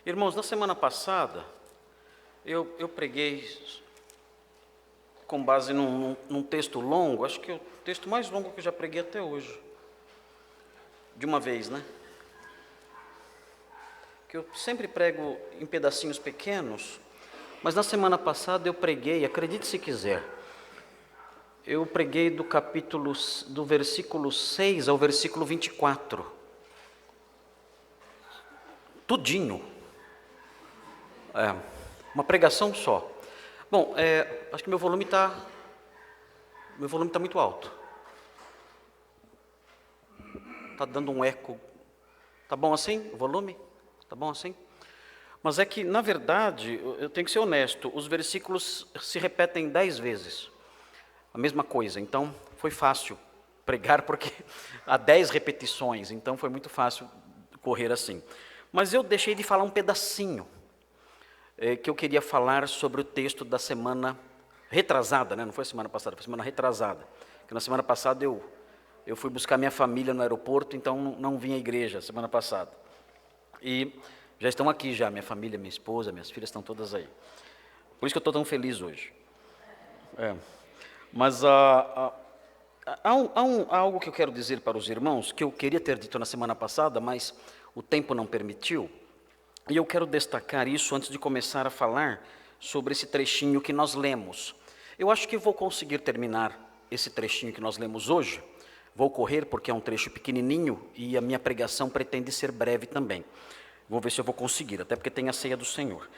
Irmãos, na semana passada, eu preguei com base num texto longo, acho que é o texto mais longo que eu já preguei até hoje. De uma vez, né? Que eu sempre prego em pedacinhos pequenos, mas na semana passada eu preguei, acredite se quiser, eu preguei do versículo 6 ao versículo 24. Tudinho. Uma pregação só. Bom, acho que meu volume está muito alto. Está dando um eco. Tá bom assim o volume? Tá bom assim? Mas é que, na verdade, eu tenho que ser honesto, os versículos se repetem 10 vezes. A mesma coisa, então foi fácil pregar porque há 10 repetições, então foi muito fácil correr assim. Mas eu deixei de falar um pedacinho, que eu queria falar sobre o texto da semana retrasada, né? Não foi semana passada, foi semana retrasada. Porque na semana passada eu fui buscar minha família no aeroporto, então não vim à igreja semana passada. E já estão aqui já, minha família, minha esposa, minhas filhas estão todas aí. Por isso que eu estou tão feliz hoje. Mas há algo que eu quero dizer para os irmãos, que eu queria ter dito na semana passada, mas o tempo não permitiu. E eu quero destacar isso antes de começar a falar sobre esse trechinho que nós lemos. Eu acho que vou conseguir terminar esse trechinho que nós lemos hoje. Vou correr porque é um trecho pequenininho e a minha pregação pretende ser breve também. Vou ver se eu vou conseguir, até porque tem a ceia do Senhor.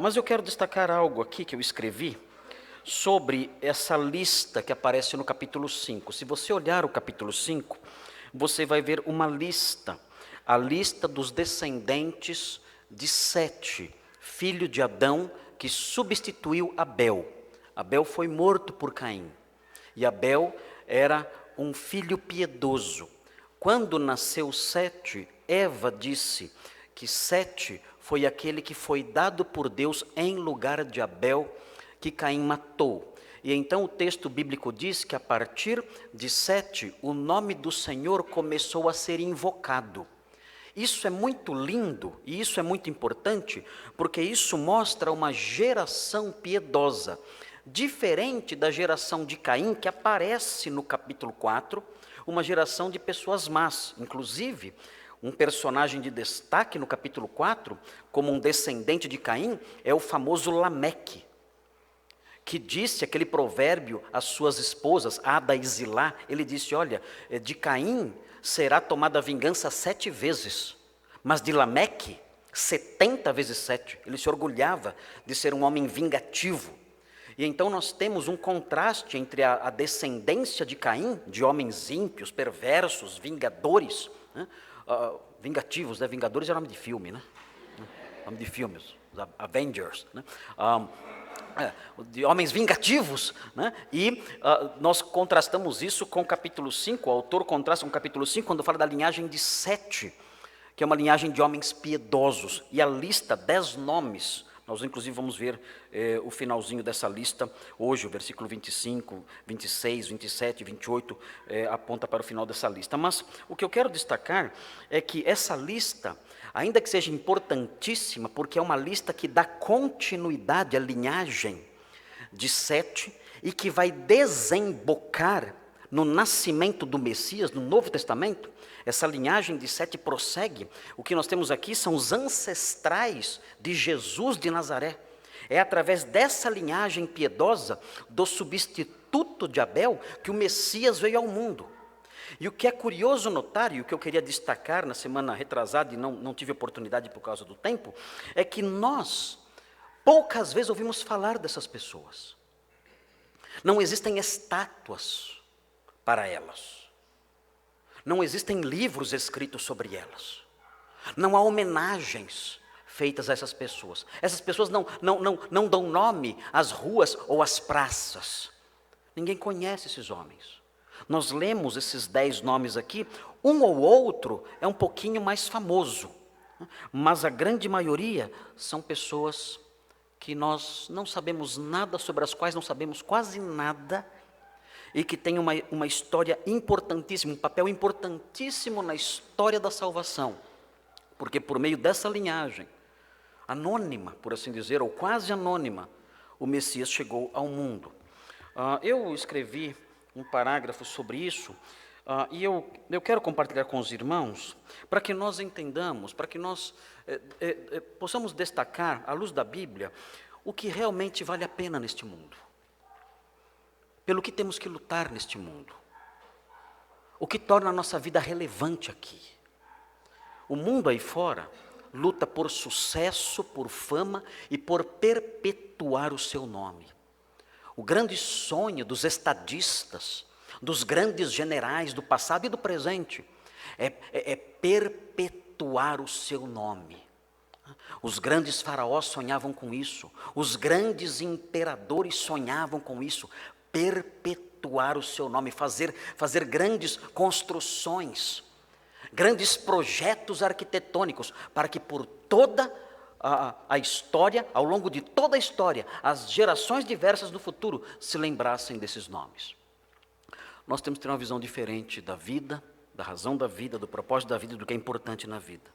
Mas eu quero destacar algo aqui que eu escrevi sobre essa lista que aparece no capítulo 5. Se você olhar o capítulo 5, você vai ver uma lista, a lista dos descendentes de Sete, filho de Adão, que substituiu Abel. Abel foi morto por Caim, e Abel era um filho piedoso. Quando nasceu Sete, Eva disse que Sete foi aquele que foi dado por Deus em lugar de Abel, que Caim matou. E então o texto bíblico diz que a partir de Sete, o nome do Senhor começou a ser invocado. Isso é muito lindo e isso é muito importante, porque isso mostra uma geração piedosa, diferente da geração de Caim, que aparece no capítulo 4, uma geração de pessoas más. Inclusive, um personagem de destaque no capítulo 4, como um descendente de Caim, é o famoso Lameque, que disse aquele provérbio às suas esposas, Ada e Zilá. Ele disse, olha, de Caim será tomada a vingança 7 vezes, mas de Lameque 70 vezes 7. Ele se orgulhava de ser um homem vingativo. E então nós temos um contraste entre a descendência de Caim, de homens ímpios, perversos, vingadores, né? Vingativos, né? Vingadores é nome de filme, né? Nome de filmes, Avengers, né? De homens vingativos, né? E nós contrastamos isso com o capítulo 5, o autor contrasta com o capítulo 5, quando fala da linhagem de Sete, que é uma linhagem de homens piedosos, e a lista, 10 nomes, nós inclusive vamos ver o finalzinho dessa lista hoje, o versículo 25, 26, 27, 28, aponta para o final dessa lista. Mas o que eu quero destacar é que essa lista, ainda que seja importantíssima, porque é uma lista que dá continuidade à linhagem de Sete e que vai desembocar no nascimento do Messias, no Novo Testamento. Essa linhagem de Sete prossegue. O que nós temos aqui são os ancestrais de Jesus de Nazaré. É através dessa linhagem piedosa, do substituto de Abel, que o Messias veio ao mundo. E o que é curioso notar, e o que eu queria destacar na semana retrasada, e não tive oportunidade por causa do tempo, é que nós, poucas vezes ouvimos falar dessas pessoas. Não existem estátuas para elas. Não existem livros escritos sobre elas. Não há homenagens feitas a essas pessoas. Essas pessoas não dão nome às ruas ou às praças. Ninguém conhece esses homens. Nós lemos esses 10 nomes aqui, um ou outro é um pouquinho mais famoso, mas a grande maioria são pessoas que nós não sabemos nada, sobre as quais não sabemos quase nada, e que têm uma história importantíssima, um papel importantíssimo na história da salvação, porque por meio dessa linhagem, anônima, por assim dizer, ou quase anônima, o Messias chegou ao mundo. Eu escrevi um parágrafo sobre isso, e eu quero compartilhar com os irmãos, para que nós entendamos, para que nós possamos destacar, à luz da Bíblia, o que realmente vale a pena neste mundo, pelo que temos que lutar neste mundo, o que torna a nossa vida relevante aqui. O mundo aí fora luta por sucesso, por fama e por perpetuar o seu nome. O grande sonho dos estadistas, dos grandes generais do passado e do presente, é perpetuar o seu nome. Os grandes faraós sonhavam com isso, os grandes imperadores sonhavam com isso, perpetuar o seu nome, fazer grandes construções, grandes projetos arquitetônicos, para que por toda a história, ao longo de toda a história, as gerações diversas do futuro se lembrassem desses nomes. Nós temos que ter uma visão diferente da vida, da razão da vida, do propósito da vida e do que é importante na vida.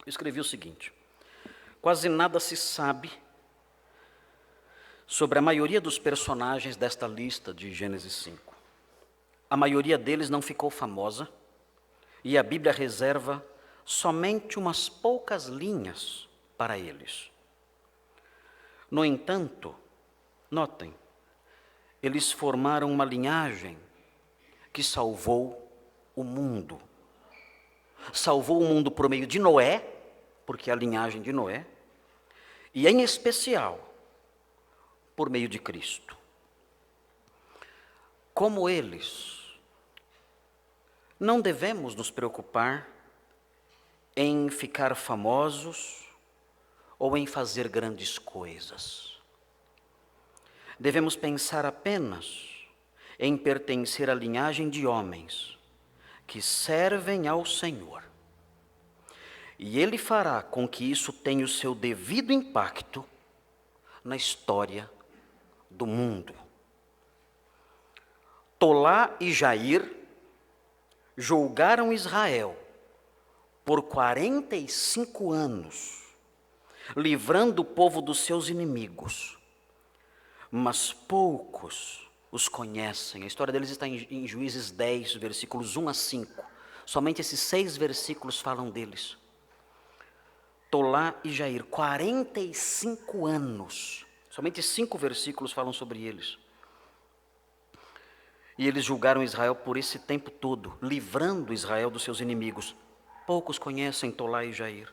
Eu escrevi o seguinte: quase nada se sabe sobre a maioria dos personagens desta lista de Gênesis 5. A maioria deles não ficou famosa, e a Bíblia reserva somente umas poucas linhas para eles. No entanto, notem, eles formaram uma linhagem que salvou o mundo. Salvou o mundo por meio de Noé, porque é a linhagem de Noé, e em especial, por meio de Cristo. Como eles, não devemos nos preocupar em ficar famosos ou em fazer grandes coisas. Devemos pensar apenas em pertencer à linhagem de homens que servem ao Senhor. E Ele fará com que isso tenha o seu devido impacto na história do mundo. Tolá e Jair julgaram Israel por 45 anos, livrando o povo dos seus inimigos, mas poucos os conhecem. A história deles está em Juízes 10, versículos 1 a 5. Somente esses 6 versículos falam deles. Tolá e Jair, 45 anos. Somente 5 versículos falam sobre eles. E eles julgaram Israel por esse tempo todo, livrando Israel dos seus inimigos. Poucos conhecem Tolá e Jair.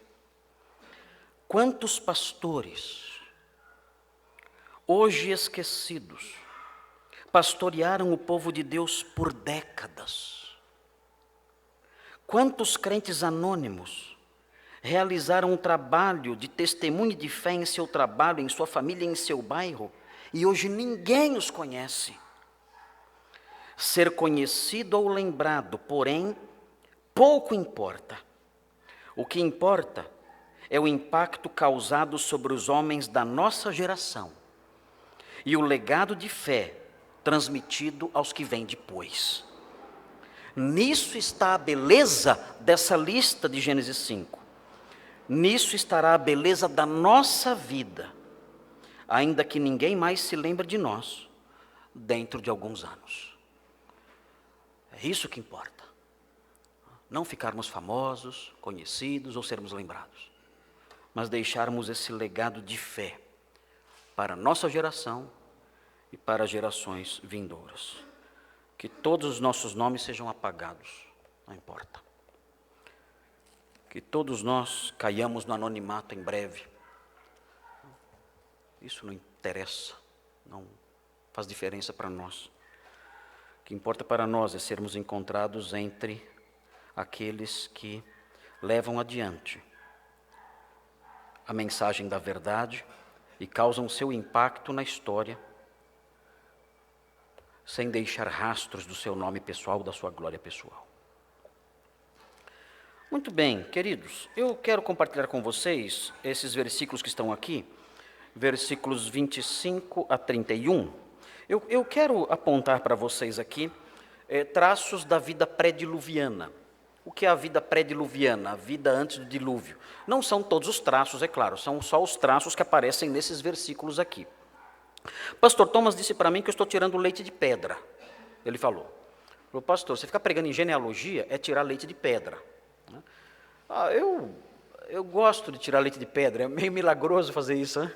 Quantos pastores, hoje esquecidos, pastorearam o povo de Deus por décadas? Quantos crentes anônimos realizaram um trabalho de testemunho de fé em seu trabalho, em sua família, em seu bairro, e hoje ninguém os conhece? Ser conhecido ou lembrado, porém, pouco importa. O que importa é o impacto causado sobre os homens da nossa geração e o legado de fé transmitido aos que vêm depois. Nisso está a beleza dessa lista de Gênesis 5. Nisso estará a beleza da nossa vida, ainda que ninguém mais se lembre de nós dentro de alguns anos. É isso que importa. Não ficarmos famosos, conhecidos ou sermos lembrados, mas deixarmos esse legado de fé para a nossa geração e para gerações vindouras. Que todos os nossos nomes sejam apagados, não importa. Que todos nós caiamos no anonimato em breve. Isso não interessa, não faz diferença para nós. O que importa para nós é sermos encontrados entre aqueles que levam adiante a mensagem da verdade e causam seu impacto na história, sem deixar rastros do seu nome pessoal, da sua glória pessoal. Muito bem, queridos, eu quero compartilhar com vocês esses versículos que estão aqui, versículos 25 a 31. Eu quero apontar para vocês aqui traços da vida pré-diluviana. o que é a vida pré-diluviana, a vida antes do dilúvio. Não são todos os traços, é claro, são só os traços que aparecem nesses versículos aqui. Pastor Thomas disse para mim que eu estou tirando leite de pedra. Ele falou, pastor, você ficar pregando em genealogia é tirar leite de pedra. Eu gosto de tirar leite de pedra, é meio milagroso fazer isso, né?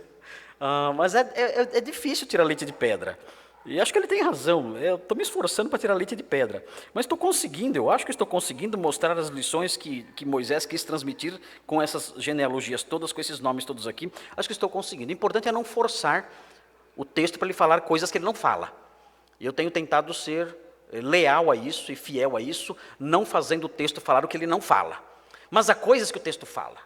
Mas é difícil tirar leite de pedra. E acho que ele tem razão, eu estou me esforçando para tirar leite de pedra. Mas estou conseguindo, eu acho que estou conseguindo mostrar as lições que Moisés quis transmitir com essas genealogias todas, com esses nomes todos aqui. Acho que estou conseguindo. O importante é não forçar o texto para ele falar coisas que ele não fala. E eu tenho tentado ser leal a isso e fiel a isso, não fazendo o texto falar o que ele não fala. Mas há coisas que o texto fala.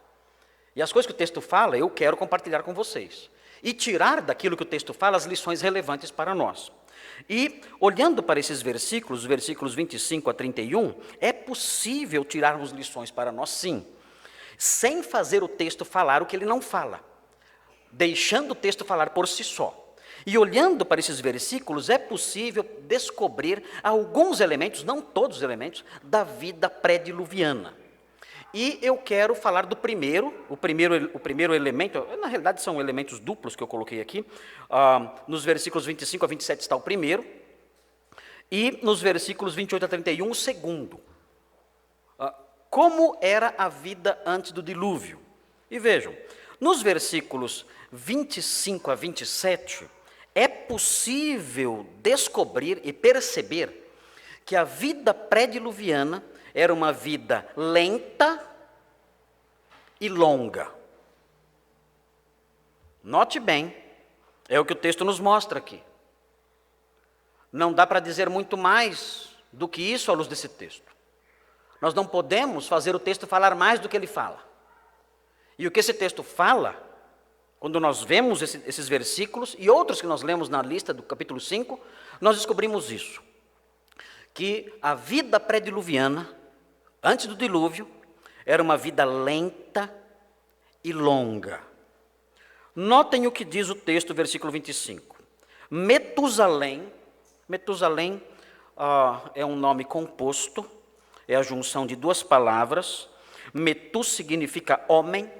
E as coisas que o texto fala, eu quero compartilhar com vocês. E tirar daquilo que o texto fala as lições relevantes para nós. E, olhando para esses versículos, os versículos 25 a 31, é possível tirarmos lições para nós, sim, sem fazer o texto falar o que ele não fala, deixando o texto falar por si só. E olhando para esses versículos, é possível descobrir alguns elementos, não todos os elementos, da vida pré-diluviana. E eu quero falar do o primeiro elemento, na realidade são elementos duplos que eu coloquei aqui, nos versículos 25 a 27 está o primeiro, e nos versículos 28 a 31 o segundo. Como era a vida antes do dilúvio? E vejam, nos versículos 25 a 27, é possível descobrir e perceber que a vida pré-diluviana era uma vida lenta e longa. Note bem, é o que o texto nos mostra aqui. Não dá para dizer muito mais do que isso à luz desse texto. Nós não podemos fazer o texto falar mais do que ele fala. E o que esse texto fala, quando nós vemos esses versículos e outros que nós lemos na lista do capítulo 5, nós descobrimos isso. Que a vida pré-diluviana, antes do dilúvio, era uma vida lenta e longa. Notem o que diz o texto, versículo 25. Metusalém é um nome composto, é a junção de duas palavras. Metu significa homem,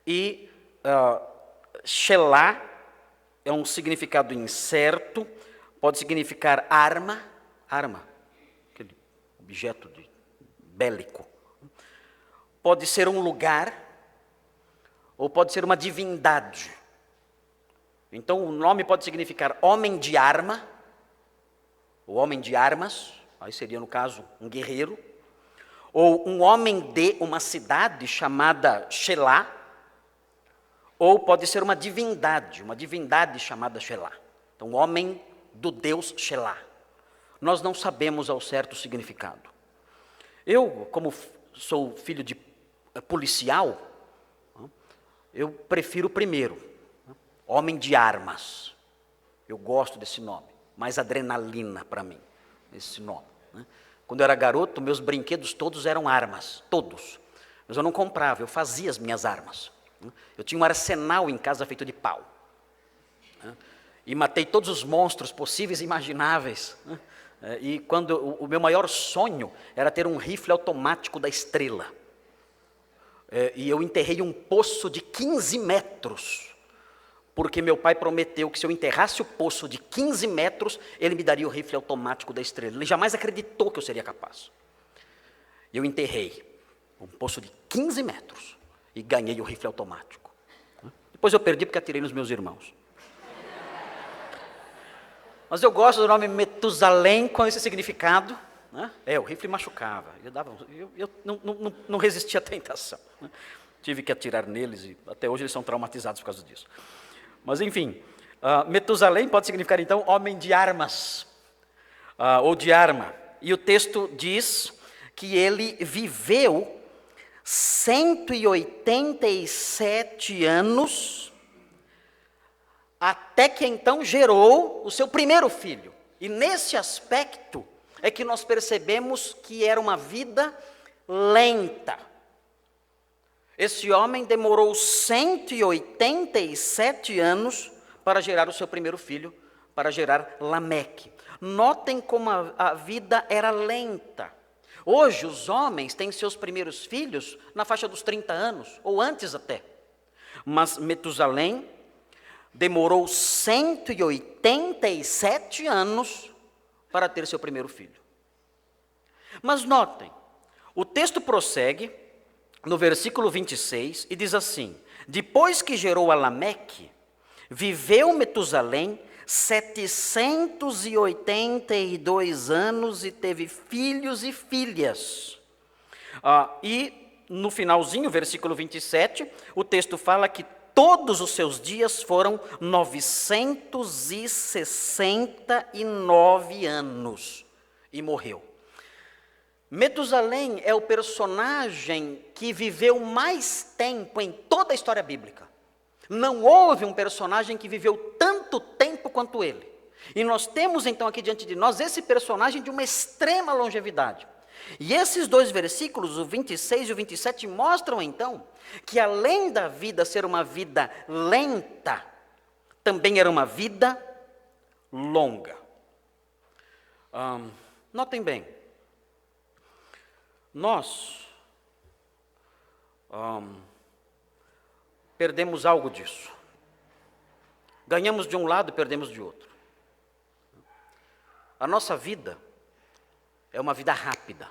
e Shelah é um significado incerto, pode significar arma, aquele objeto bélico. Pode ser um lugar, ou pode ser uma divindade. Então o nome pode significar homem de arma, ou homem de armas, aí seria no caso um guerreiro, ou um homem de uma cidade chamada Shelah, ou pode ser uma divindade chamada Shelah. Então homem do deus Shelah. Nós não sabemos ao certo o significado. Eu, como sou filho de policial, eu prefiro o primeiro, homem de armas. Eu gosto desse nome, mais adrenalina para mim, esse nome. Quando eu era garoto, meus brinquedos todos eram armas, todos. Mas eu não comprava, eu fazia as minhas armas. Eu tinha um arsenal em casa feito de pau. E matei todos os monstros possíveis e imagináveis. E quando o meu maior sonho era ter um rifle automático da Estrela. E eu enterrei um poço de 15 metros, porque meu pai prometeu que se eu enterrasse o poço de 15 metros, ele me daria o rifle automático da Estrela. Ele jamais acreditou que eu seria capaz. Eu enterrei um poço de 15 metros e ganhei o rifle automático. Depois eu perdi porque atirei nos meus irmãos. Mas eu gosto do nome Metusalém com esse significado. O rifle machucava. Eu não resisti à tentação. Tive que atirar neles e até hoje eles são traumatizados por causa disso. Mas enfim, Metusalém pode significar então homem de armas, ou de arma. E o texto diz que ele viveu 187 anos, até que então gerou o seu primeiro filho. E nesse aspecto é que nós percebemos que era uma vida lenta. Esse homem demorou 187 anos para gerar o seu primeiro filho, para gerar Lameque. Notem como a vida era lenta. Hoje, os homens têm seus primeiros filhos na faixa dos 30 anos, ou antes até. Mas Metusalém demorou 187 anos para ter seu primeiro filho. Mas notem, o texto prossegue no versículo 26 e diz assim: depois que gerou a Lameque, viveu Metusalém 782 anos e teve filhos e filhas. E no finalzinho, versículo 27, o texto fala que todos os seus dias foram 969 anos e morreu. Metusalém é o personagem que viveu mais tempo em toda a história bíblica. Não houve um personagem que viveu tanto tempo quanto ele. E nós temos então aqui diante de nós esse personagem de uma extrema longevidade. E esses dois versículos, o 26 e o 27, mostram então que além da vida ser uma vida lenta, também era uma vida longa. Notem bem, nós perdemos algo disso. Ganhamos de um lado e perdemos de outro. A nossa vida é uma vida rápida.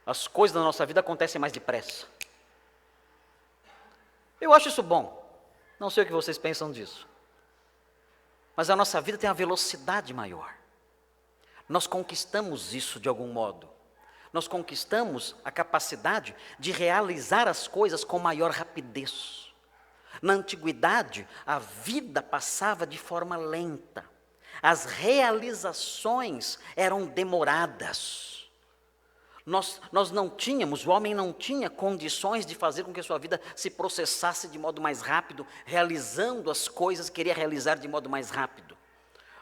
As coisas da nossa vida acontecem mais depressa. Eu acho isso bom. Não sei o que vocês pensam disso. Mas a nossa vida tem uma velocidade maior. Nós conquistamos isso de algum modo. Nós conquistamos a capacidade de realizar as coisas com maior rapidez. Na antiguidade, a vida passava de forma lenta. As realizações eram demoradas. Nós não tínhamos, o homem não tinha condições de fazer com que a sua vida se processasse de modo mais rápido, realizando as coisas que queria realizar de modo mais rápido.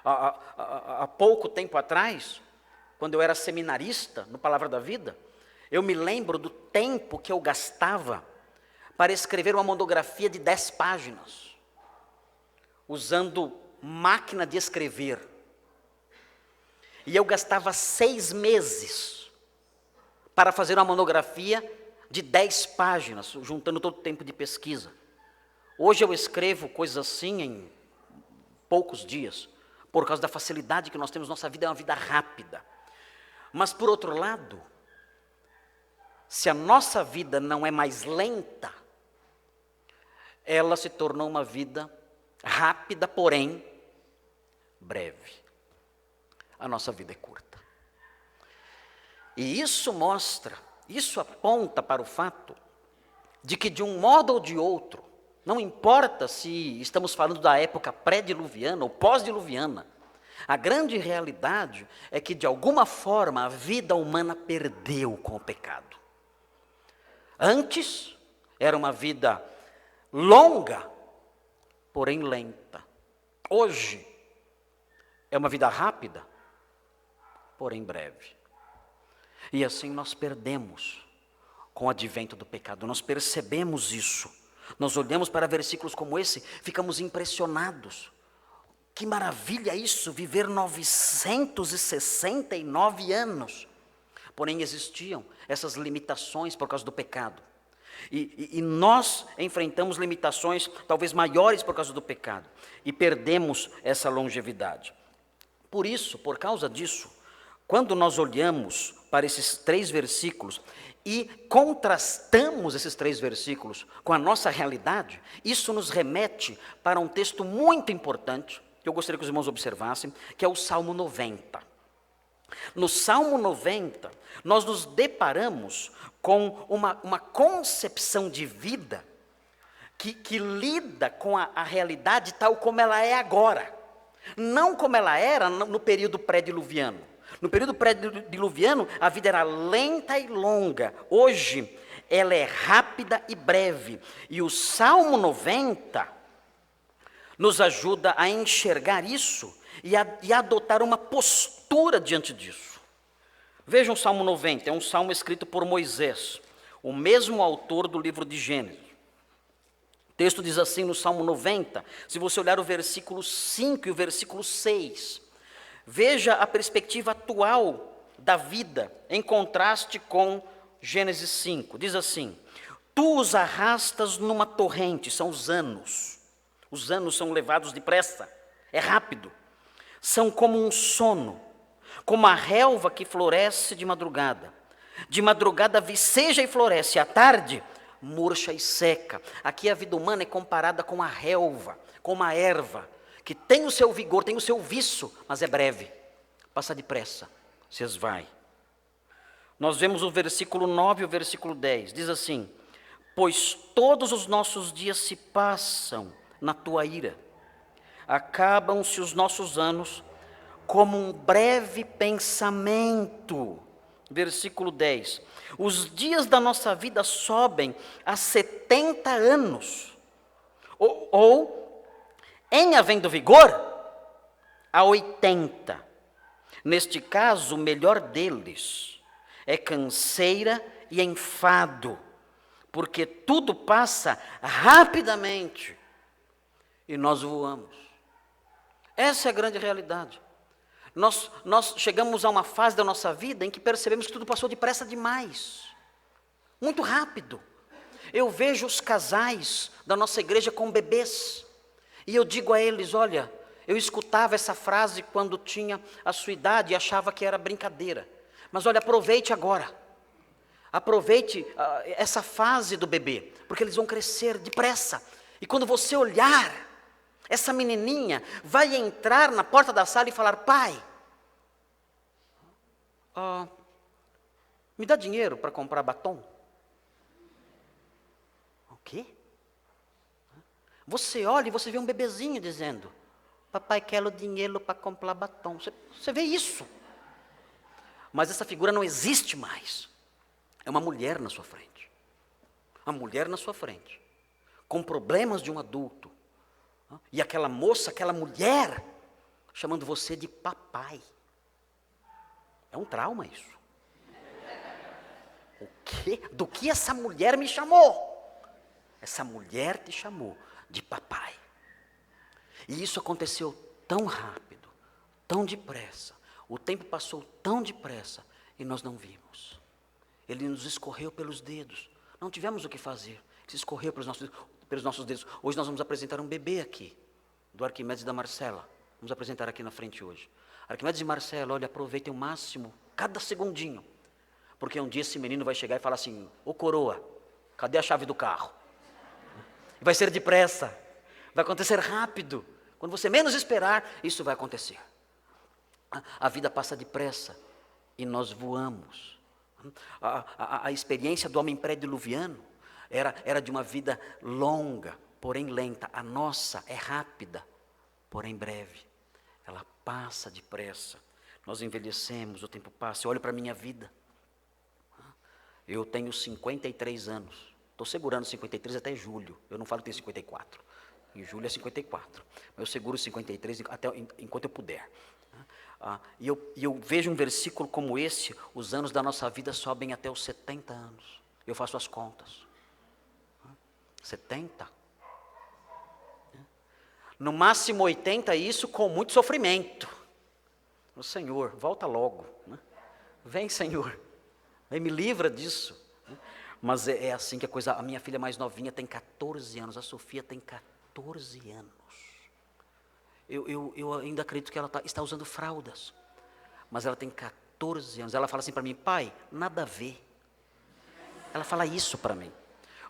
Há pouco tempo atrás, quando eu era seminarista no Palavra da Vida, eu me lembro do tempo que eu gastava para escrever uma monografia de 10 páginas, usando máquina de escrever. E eu gastava 6 meses para fazer uma monografia de 10 páginas, juntando todo o tempo de pesquisa. Hoje eu escrevo coisas assim em poucos dias, por causa da facilidade que nós temos. Nossa vida é uma vida rápida. Mas, por outro lado, se a nossa vida não é mais lenta, ela se tornou uma vida rápida, porém breve. A nossa vida é curta. E isso aponta para o fato de que, de um modo ou de outro, não importa se estamos falando da época pré-diluviana ou pós-diluviana, a grande realidade é que, de alguma forma, a vida humana perdeu com o pecado. Antes, era uma vida longa, porém lenta. Hoje, é uma vida rápida, porém breve. E assim nós perdemos com o advento do pecado. Nós percebemos isso. Nós olhamos para versículos como esse, ficamos impressionados. Que maravilha isso, viver 969 anos. Porém, existiam essas limitações por causa do pecado. E nós enfrentamos limitações talvez maiores por causa do pecado. E perdemos essa longevidade. Por isso, por causa disso, quando nós olhamos para esses 3 versículos e contrastamos esses 3 versículos com a nossa realidade, isso nos remete para um texto muito importante, que eu gostaria que os irmãos observassem, que é o Salmo 90. No Salmo 90, nós nos deparamos com uma concepção de vida que lida com a realidade tal como ela é agora, não como ela era no período pré-diluviano. No período pré-diluviano, a vida era lenta e longa. Hoje, ela é rápida e breve. E o Salmo 90 nos ajuda a enxergar isso e a adotar uma postura diante disso. Vejam o Salmo 90, é um salmo escrito por Moisés, o mesmo autor do livro de Gênesis. O texto diz assim no Salmo 90, se você olhar o versículo 5 e o versículo 6... Veja a perspectiva atual da vida, em contraste com Gênesis 5. Diz assim: tu os arrastas numa torrente, são os anos. Os anos são levados depressa, é rápido. São como um sono, como a relva que floresce de madrugada. De madrugada viceja e floresce, à tarde murcha e seca. Aqui a vida humana é comparada com a relva, com uma erva, que tem o seu vigor, tem o seu viço, mas é breve, passa depressa, se esvai. Nós vemos o versículo 9 e o versículo 10, diz assim: pois todos os nossos dias se passam na tua ira, acabam-se os nossos anos como um breve pensamento. Versículo 10, os dias da nossa vida sobem a 70 anos, ou em havendo vigor, a 80. Neste caso, o melhor deles é canseira e enfado, porque tudo passa rapidamente e nós voamos. Essa é a grande realidade. Nós chegamos a uma fase da nossa vida em que percebemos que tudo passou depressa demais, muito rápido. Eu vejo os casais da nossa igreja com bebês, e eu digo a eles: olha, eu escutava essa frase quando tinha a sua idade e achava que era brincadeira, mas olha, aproveite agora, aproveite essa fase do bebê, porque eles vão crescer depressa, e quando você olhar, essa menininha vai entrar na porta da sala e falar: pai, me dá dinheiro para comprar batom? O quê? Você olha e você vê um bebezinho dizendo: papai, quero dinheiro para comprar batom. Você vê isso. Mas essa figura não existe mais. É uma mulher na sua frente. Uma mulher na sua frente, com problemas de um adulto. E aquela moça, aquela mulher, chamando você de papai. É um trauma isso. O quê? Do que essa mulher me chamou? Essa mulher te chamou de papai. E isso aconteceu tão rápido, tão depressa. O tempo passou tão depressa e nós não vimos. Ele nos escorreu pelos dedos. Não tivemos o que fazer. Se escorreu pelos nossos dedos. Hoje nós vamos apresentar um bebê aqui, do Arquimedes e da Marcela. Vamos apresentar aqui na frente hoje. Arquimedes e Marcela, olha, aproveitem o máximo, cada segundinho. Porque um dia esse menino vai chegar e falar assim: ô coroa, cadê a chave do carro? Vai ser depressa, vai acontecer rápido. Quando você menos esperar, isso vai acontecer. A vida passa depressa e nós voamos. A experiência do homem pré-diluviano era de uma vida longa, porém lenta. A nossa é rápida, porém breve. Ela passa depressa. Nós envelhecemos, o tempo passa. Eu olho para a minha vida. Eu tenho 53 anos. Estou segurando 53 até julho. Eu não falo que tenho 54. Em julho é 54. Mas eu seguro 53 até enquanto eu puder. E eu vejo um versículo como esse: os anos da nossa vida sobem até os 70 anos. Eu faço as contas. 70. No máximo 80, isso com muito sofrimento. O Senhor, volta logo. Vem, Senhor. Vem, me livra disso. Mas é assim que a coisa. A minha filha mais novinha tem 14 anos. A Sofia tem 14 anos. Eu ainda acredito que ela está usando fraldas. Mas ela tem 14 anos. Ela fala assim para mim: pai, nada a ver. Ela fala isso para mim.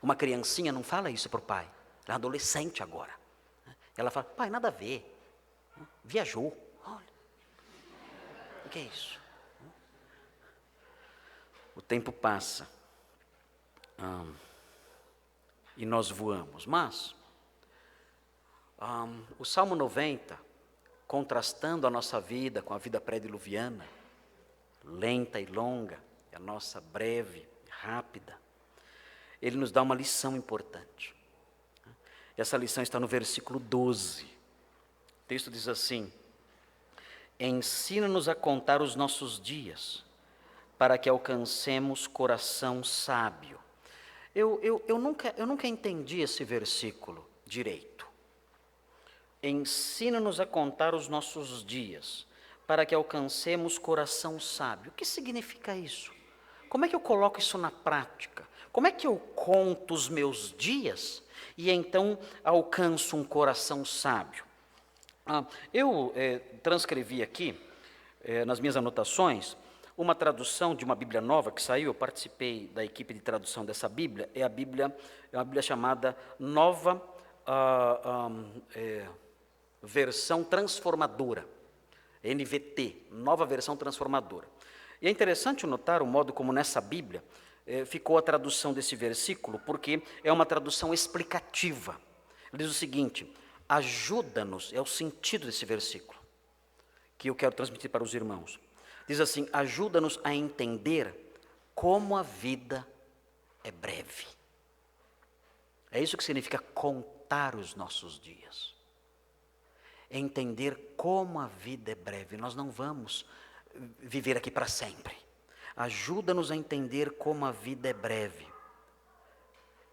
Uma criancinha não fala isso para o pai. Ela é adolescente agora. Ela fala: pai, nada a ver. Viajou. Olha. O que é isso? O tempo passa. E nós voamos. Mas o Salmo 90, contrastando a nossa vida com a vida pré-diluviana, lenta e longa, e a nossa breve, rápida, ele nos dá uma lição importante. Essa lição está no versículo 12. O texto diz assim: ensina-nos a contar os nossos dias, para que alcancemos coração sábio. Eu nunca entendi esse versículo direito. Ensina-nos a contar os nossos dias, para que alcancemos coração sábio. O que significa isso? Como é que eu coloco isso na prática? Como é que eu conto os meus dias e então alcanço um coração sábio? Eu transcrevi aqui, nas minhas anotações, uma tradução de uma Bíblia nova que saiu. Eu participei da equipe de tradução dessa Bíblia. É uma Bíblia chamada Nova Versão Transformadora, NVT, Nova Versão Transformadora. E é interessante notar o modo como nessa Bíblia ficou a tradução desse versículo, porque é uma tradução explicativa. Ele diz o seguinte: ajuda-nos, é o sentido desse versículo, que eu quero transmitir para os irmãos. Diz assim: ajuda-nos a entender como a vida é breve. É isso que significa contar os nossos dias. É entender como a vida é breve. Nós não vamos viver aqui para sempre. Ajuda-nos a entender como a vida é breve.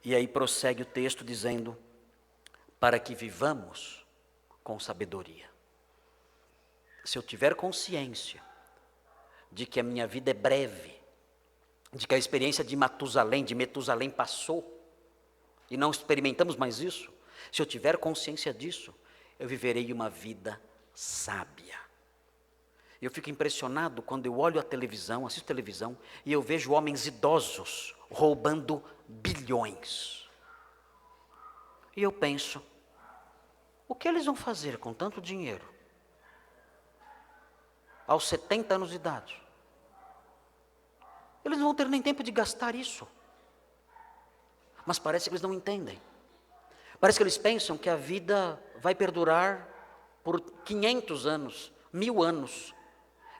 E aí prossegue o texto dizendo: para que vivamos com sabedoria. Se eu tiver consciência de que a minha vida é breve, de que a experiência de Metusalém passou, e não experimentamos mais isso, se eu tiver consciência disso, eu viverei uma vida sábia. Eu fico impressionado quando eu olho a televisão, assisto televisão, e eu vejo homens idosos roubando bilhões. E eu penso, o que eles vão fazer com tanto dinheiro? Aos 70 anos de idade. Eles não vão ter nem tempo de gastar isso. Mas parece que eles não entendem. Parece que eles pensam que a vida vai perdurar por 500 anos, 1000 anos.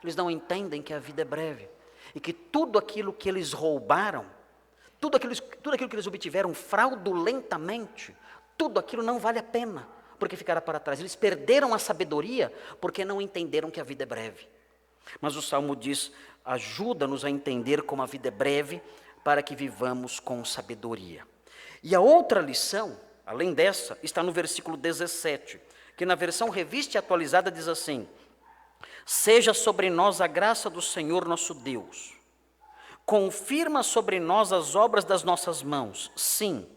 Eles não entendem que a vida é breve. E que tudo aquilo que eles roubaram, tudo aquilo que eles obtiveram fraudulentamente, tudo aquilo não vale a pena, porque ficará para trás. Eles perderam a sabedoria porque não entenderam que a vida é breve. Mas o Salmo diz: ajuda-nos a entender como a vida é breve, para que vivamos com sabedoria. E a outra lição, além dessa, está no versículo 17, que na versão revista e atualizada diz assim: seja sobre nós a graça do Senhor nosso Deus, confirma sobre nós as obras das nossas mãos. Sim,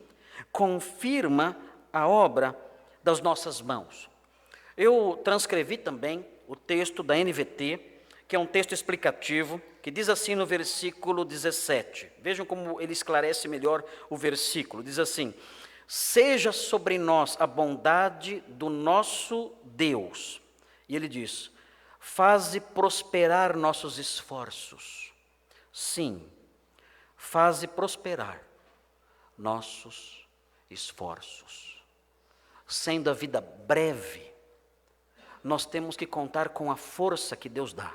confirma a obra das nossas mãos. Eu transcrevi também o texto da NVT, que é um texto explicativo, que diz assim no versículo 17. Vejam como ele esclarece melhor o versículo. Diz assim: seja sobre nós a bondade do nosso Deus. E ele diz: faze prosperar nossos esforços. Sim, faze prosperar nossos esforços. Sendo a vida breve, nós temos que contar com a força que Deus dá,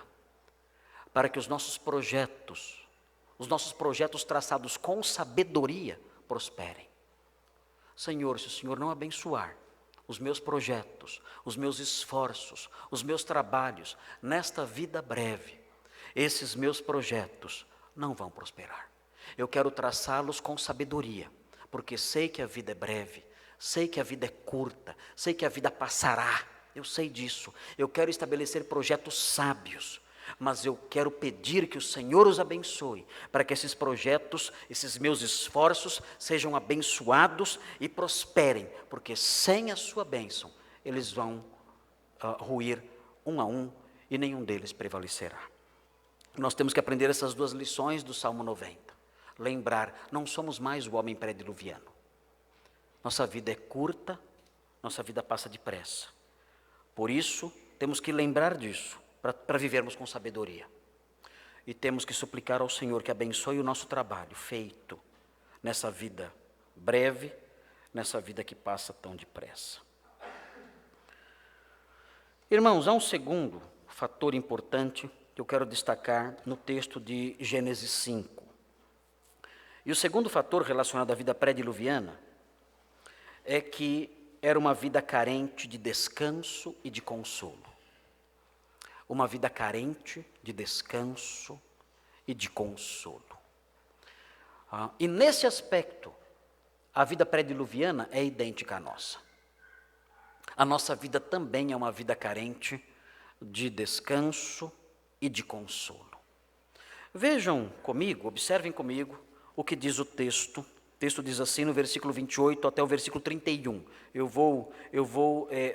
para que os nossos projetos traçados com sabedoria, prosperem. Senhor, se o Senhor não abençoar os meus projetos, os meus esforços, os meus trabalhos, nesta vida breve, esses meus projetos não vão prosperar. Eu quero traçá-los com sabedoria, porque sei que a vida é breve, sei que a vida é curta, sei que a vida passará, eu sei disso. Eu quero estabelecer projetos sábios, mas eu quero pedir que o Senhor os abençoe, para que esses projetos, esses meus esforços, sejam abençoados e prosperem, porque sem a sua bênção, eles vão ruir um a um, e nenhum deles prevalecerá. Nós temos que aprender essas duas lições do Salmo 90. Lembrar, não somos mais o homem pré-diluviano. Nossa vida é curta, nossa vida passa depressa. Por isso, temos que lembrar disso, para vivermos com sabedoria. E temos que suplicar ao Senhor que abençoe o nosso trabalho feito nessa vida breve, nessa vida que passa tão depressa. Irmãos, há um segundo fator importante que eu quero destacar no texto de Gênesis 5. E o segundo fator relacionado à vida pré-diluviana é que era uma vida carente de descanso e de consolo. Uma vida carente de descanso e de consolo. E nesse aspecto, a vida pré-diluviana é idêntica à nossa. A nossa vida também é uma vida carente de descanso e de consolo. Vejam comigo, observem comigo o que diz o texto. O texto diz assim no versículo 28 até o versículo 31. Eu vou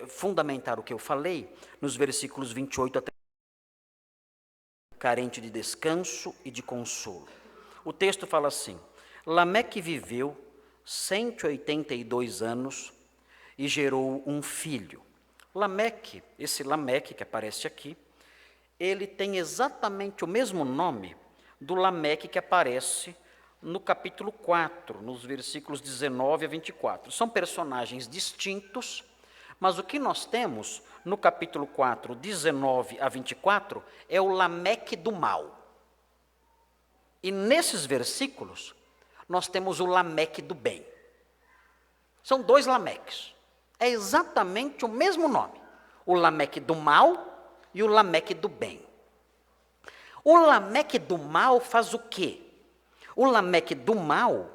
fundamentar o que eu falei nos versículos 28 até carente de descanso e de consolo. O texto fala assim: Lameque viveu 182 anos e gerou um filho. Lameque, esse Lameque que aparece aqui, ele tem exatamente o mesmo nome do Lameque que aparece no capítulo 4, nos versículos 19 a 24. São personagens distintos, mas o que nós temos no capítulo 4, 19 a 24, é o Lameque do mal. E nesses versículos, nós temos o Lameque do bem. São dois Lameques. É exatamente o mesmo nome. O Lameque do mal e o Lameque do bem. O Lameque do mal faz o quê? O Lameque do mal,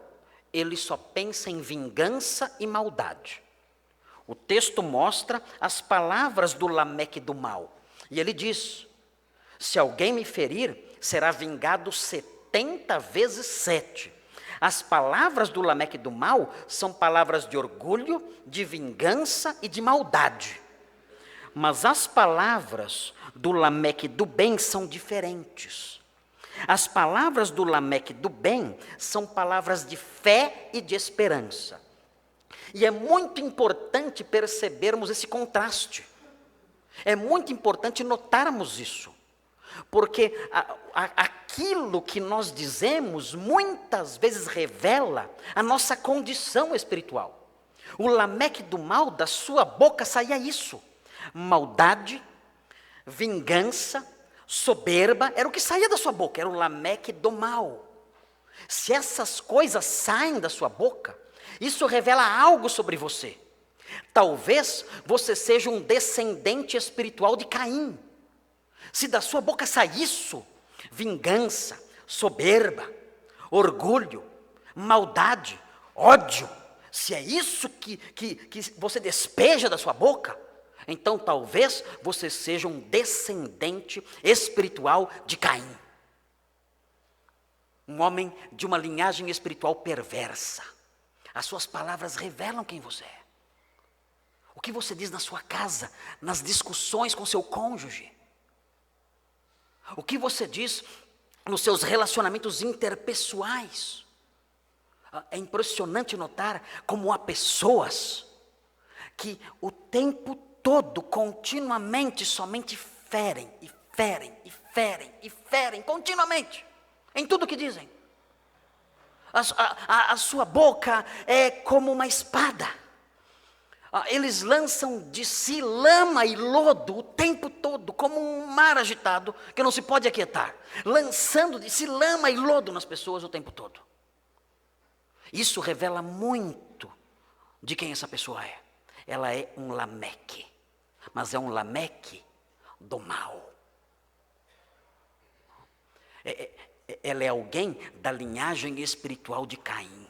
ele só pensa em vingança e maldade. O texto mostra as palavras do Lameque do mal. E ele diz: se alguém me ferir, será vingado 70 vezes 7. As palavras do Lameque do mal são palavras de orgulho, de vingança e de maldade. Mas as palavras do Lameque do bem são diferentes. As palavras do Lameque do bem são palavras de fé e de esperança. E é muito importante percebermos esse contraste. É muito importante notarmos isso. Porque aquilo que nós dizemos muitas vezes revela a nossa condição espiritual. O Lameque do mal, da sua boca saía isso: maldade, vingança, soberba, era o que saía da sua boca, era o Lameque do mal. Se essas coisas saem da sua boca, isso revela algo sobre você. Talvez você seja um descendente espiritual de Caim. Se da sua boca sai isso, vingança, soberba, orgulho, maldade, ódio, se é isso que você despeja da sua boca, então talvez você seja um descendente espiritual de Caim. Um homem de uma linhagem espiritual perversa. As suas palavras revelam quem você é. O que você diz na sua casa, nas discussões com seu cônjuge. O que você diz nos seus relacionamentos interpessoais. É impressionante notar como há pessoas que o tempo todo, continuamente, somente ferem, e ferem, e ferem, e ferem, continuamente, em tudo que dizem. A sua boca é como uma espada. Eles lançam de si lama e lodo o tempo todo, como um mar agitado, que não se pode aquietar. Lançando de si lama e lodo nas pessoas o tempo todo. Isso revela muito de quem essa pessoa é. Ela é um Lameque, mas é um Lameque do mal. Ela é alguém da linhagem espiritual de Caim.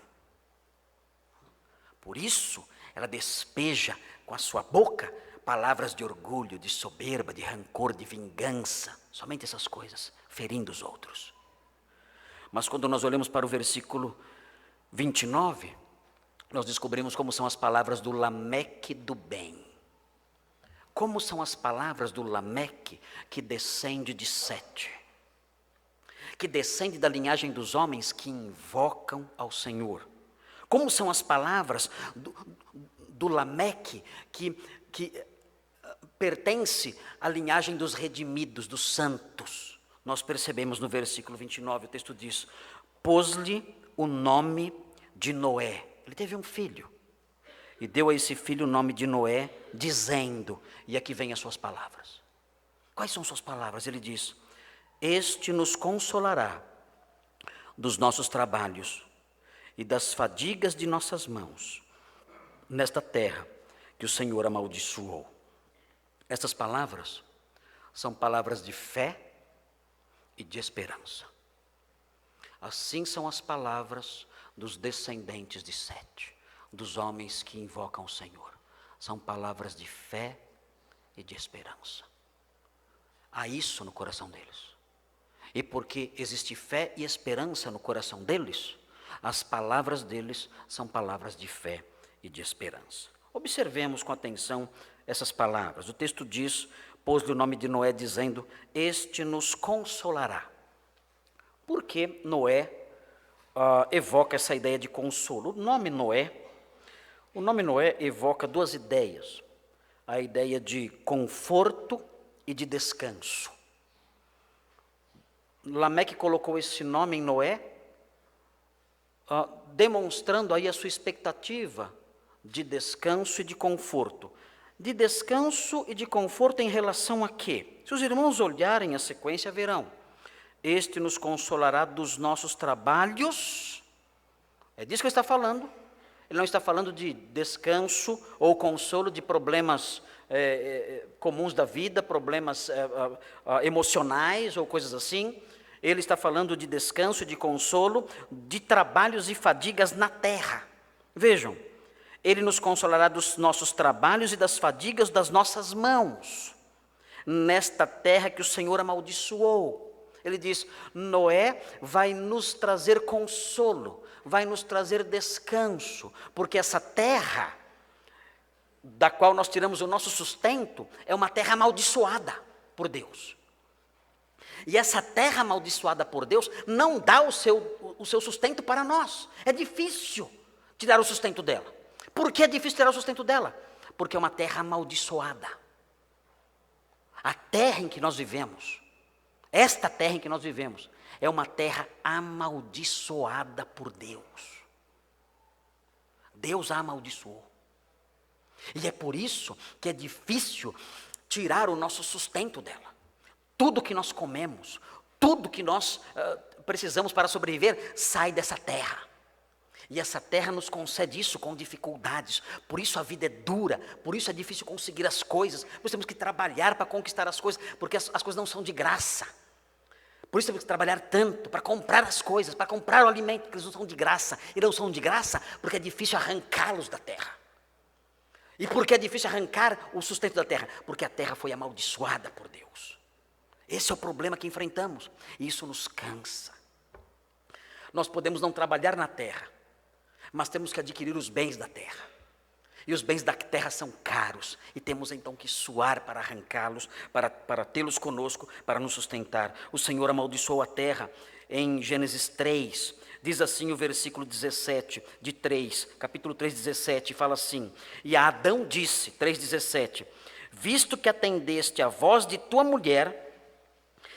Por isso, ela despeja com a sua boca palavras de orgulho, de soberba, de rancor, de vingança. Somente essas coisas, ferindo os outros. Mas quando nós olhamos para o versículo 29, nós descobrimos como são as palavras do Lameque do bem. Como são as palavras do Lameque que descende de Sete, que descende da linhagem dos homens que invocam ao Senhor. Como são as palavras do Lameque que pertence à linhagem dos redimidos, dos santos. Nós percebemos no versículo 29, o texto diz: pôs-lhe o nome de Noé. Ele teve um filho. E deu a esse filho o nome de Noé, dizendo, e aqui vem as suas palavras. Quais são suas palavras? Ele diz: este nos consolará dos nossos trabalhos e das fadigas de nossas mãos, nesta terra que o Senhor amaldiçoou. Estas palavras são palavras de fé e de esperança. Assim são as palavras dos descendentes de Sete, dos homens que invocam o Senhor. São palavras de fé e de esperança. há isso no coração deles. E porque existe fé e esperança no coração deles, as palavras deles são palavras de fé e de esperança. Observemos com atenção essas palavras. O texto diz, pôs-lhe o nome de Noé, dizendo, este nos consolará. Por que Noé evoca essa ideia de consolo? O nome Noé evoca duas ideias. A ideia de conforto e de descanso. Lameque colocou esse nome em Noé, demonstrando aí a sua expectativa de descanso e de conforto. De descanso e de conforto em relação a quê? Se os irmãos olharem a sequência, verão. Este nos consolará dos nossos trabalhos. É disso que ele está falando. Ele não está falando de descanso ou consolo de problemas comuns da vida, problemas emocionais ou coisas assim. Ele está falando de descanso, de consolo, de trabalhos e fadigas na terra. Vejam, ele nos consolará dos nossos trabalhos e das fadigas das nossas mãos, nesta terra que o Senhor amaldiçoou. Ele diz, Noé vai nos trazer consolo, vai nos trazer descanso, porque essa terra, da qual nós tiramos o nosso sustento, é uma terra amaldiçoada por Deus. E essa terra amaldiçoada por Deus não dá o seu sustento para nós. É difícil tirar o sustento dela. Por que é difícil tirar o sustento dela? Porque é uma terra amaldiçoada. A terra em que nós vivemos, esta terra em que nós vivemos, é uma terra amaldiçoada por Deus. Deus a amaldiçoou. E é por isso que é difícil tirar o nosso sustento dela. Tudo que nós comemos, tudo que nós precisamos para sobreviver, sai dessa terra. E essa terra nos concede isso com dificuldades. Por isso a vida é dura, por isso é difícil conseguir as coisas. Nós temos que trabalhar para conquistar as coisas, porque as coisas não são de graça. Por isso temos que trabalhar tanto para comprar as coisas, para comprar o alimento, porque eles não são de graça. E não são de graça porque é difícil arrancá-los da terra. E por que é difícil arrancar o sustento da terra? Porque a terra foi amaldiçoada por Deus. Esse é o problema que enfrentamos. E isso nos cansa. Nós podemos não trabalhar na terra, mas temos que adquirir os bens da terra. E os bens da terra são caros. E temos então que suar para arrancá-los, para tê-los conosco, para nos sustentar. O Senhor amaldiçoou a terra em Gênesis 3. Diz assim o versículo 17 de 3, capítulo 3, 17, fala assim. E a Adão disse, 3,17, visto que atendeste à voz de tua mulher,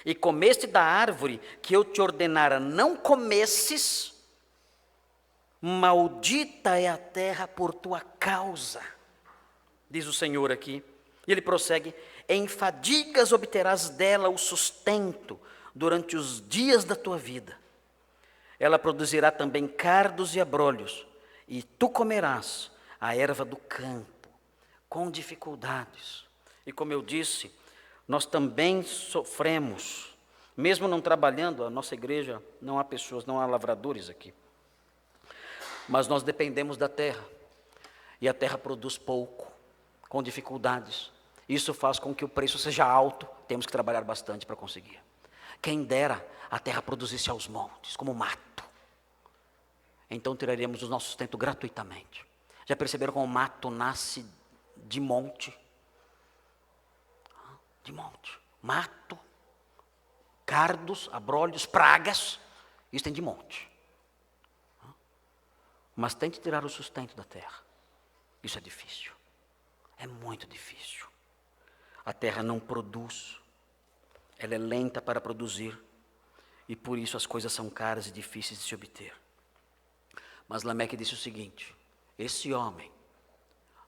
e comeste da árvore que eu te ordenara não comesses, maldita é a terra por tua causa, diz o Senhor aqui. E ele prossegue, em fadigas obterás dela o sustento durante os dias da tua vida. Ela produzirá também cardos e abrolhos, e tu comerás a erva do campo, com dificuldades. E como eu disse, nós também sofremos, mesmo não trabalhando, a nossa igreja não há pessoas, não há lavradores aqui. Mas nós dependemos da terra, e a terra produz pouco, com dificuldades. Isso faz com que o preço seja alto, temos que trabalhar bastante para conseguir. Quem dera a terra produzisse aos montes, como mato. Então tiraríamos o nosso sustento gratuitamente. Já perceberam como o mato nasce de monte? De monte. Mato, cardos, abrolhos, pragas, isso tem de monte. Mas tente tirar o sustento da terra. Isso é difícil. É muito difícil. A terra não produz. Ela é lenta para produzir. E por isso as coisas são caras e difíceis de se obter. Mas Lameque disse o seguinte, esse homem,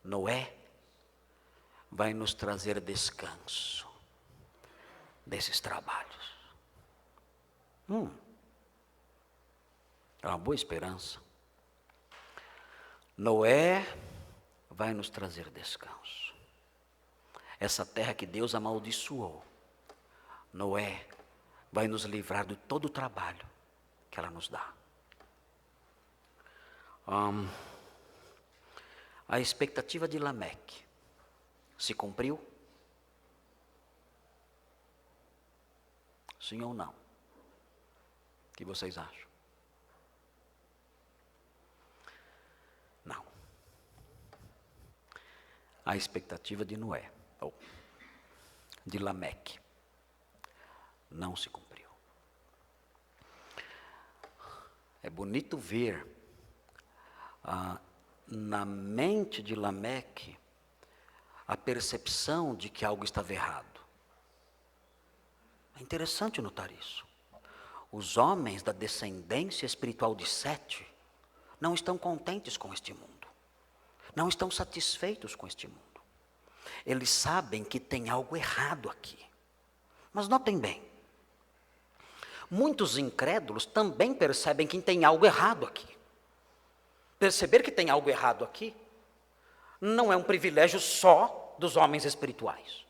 Noé, vai nos trazer descanso desses trabalhos. É uma boa esperança. Noé vai nos trazer descanso. Essa terra que Deus amaldiçoou, Noé vai nos livrar de todo o trabalho que ela nos dá. A expectativa de Lameque se cumpriu? Sim ou não? O que vocês acham? Não. A expectativa de Noé, ou de Lameque, não se cumpriu. É bonito ver na mente de Lameque a percepção de que algo estava errado. É interessante notar isso. Os homens da descendência espiritual de Sete não estão contentes com este mundo. Não estão satisfeitos com este mundo. Eles sabem que tem algo errado aqui. Mas notem bem, muitos incrédulos também percebem que tem algo errado aqui. Perceber que tem algo errado aqui não é um privilégio só dos homens espirituais.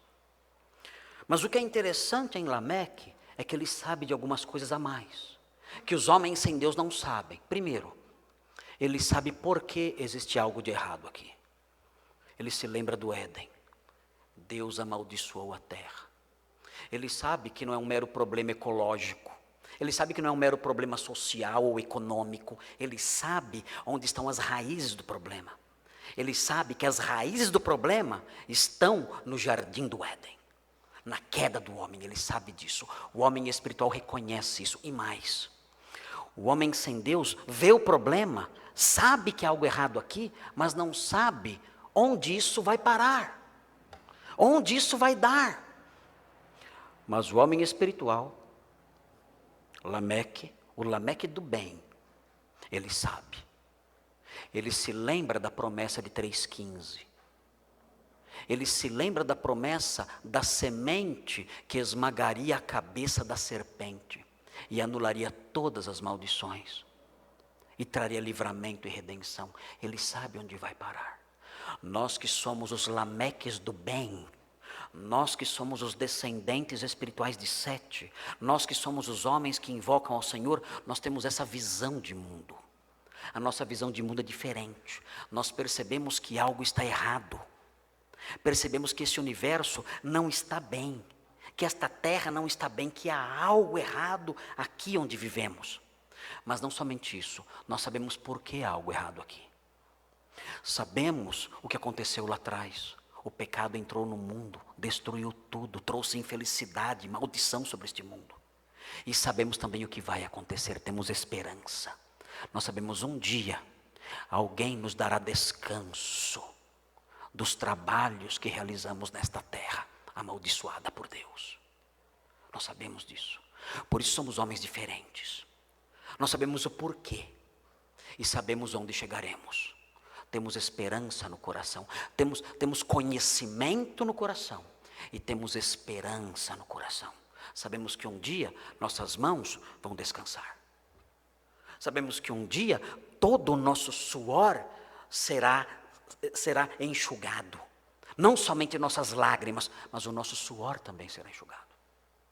Mas o que é interessante em Lameque é que ele sabe de algumas coisas a mais, que os homens sem Deus não sabem. Primeiro, ele sabe por que existe algo de errado aqui. Ele se lembra do Éden. Deus amaldiçoou a terra. Ele sabe que não é um mero problema ecológico. Ele sabe que não é um mero problema social ou econômico. Ele sabe onde estão as raízes do problema. Ele sabe que as raízes do problema estão no jardim do Éden, na queda do homem. Ele sabe disso. O homem espiritual reconhece isso. E mais, o homem sem Deus vê o problema, sabe que há algo errado aqui, mas não sabe onde isso vai parar, onde isso vai dar. Mas o homem espiritual, Lameque, o Lameque do bem, ele sabe. Ele se lembra da promessa de 3,15. Ele se lembra da promessa da semente que esmagaria a cabeça da serpente e anularia todas as maldições e traria livramento e redenção. Ele sabe onde vai parar. Nós que somos os Lameques do bem, nós que somos os descendentes espirituais de Sete, nós que somos os homens que invocam ao Senhor, nós temos essa visão de mundo. A nossa visão de mundo é diferente. Nós percebemos que algo está errado. Percebemos que esse universo não está bem, que esta terra não está bem, que há algo errado aqui onde vivemos. Mas não somente isso, nós sabemos por que há algo errado aqui. Sabemos o que aconteceu lá atrás. O pecado entrou no mundo, destruiu tudo, trouxe infelicidade, maldição sobre este mundo. E sabemos também o que vai acontecer, temos esperança. Nós sabemos um dia, alguém nos dará descanso dos trabalhos que realizamos nesta terra, amaldiçoada por Deus. Nós sabemos disso. Por isso somos homens diferentes. Nós sabemos o porquê e sabemos onde chegaremos. Temos esperança no coração, temos conhecimento no coração e temos esperança no coração. Sabemos que um dia nossas mãos vão descansar. Sabemos que um dia todo o nosso suor será enxugado. Não somente nossas lágrimas, mas o nosso suor também será enxugado.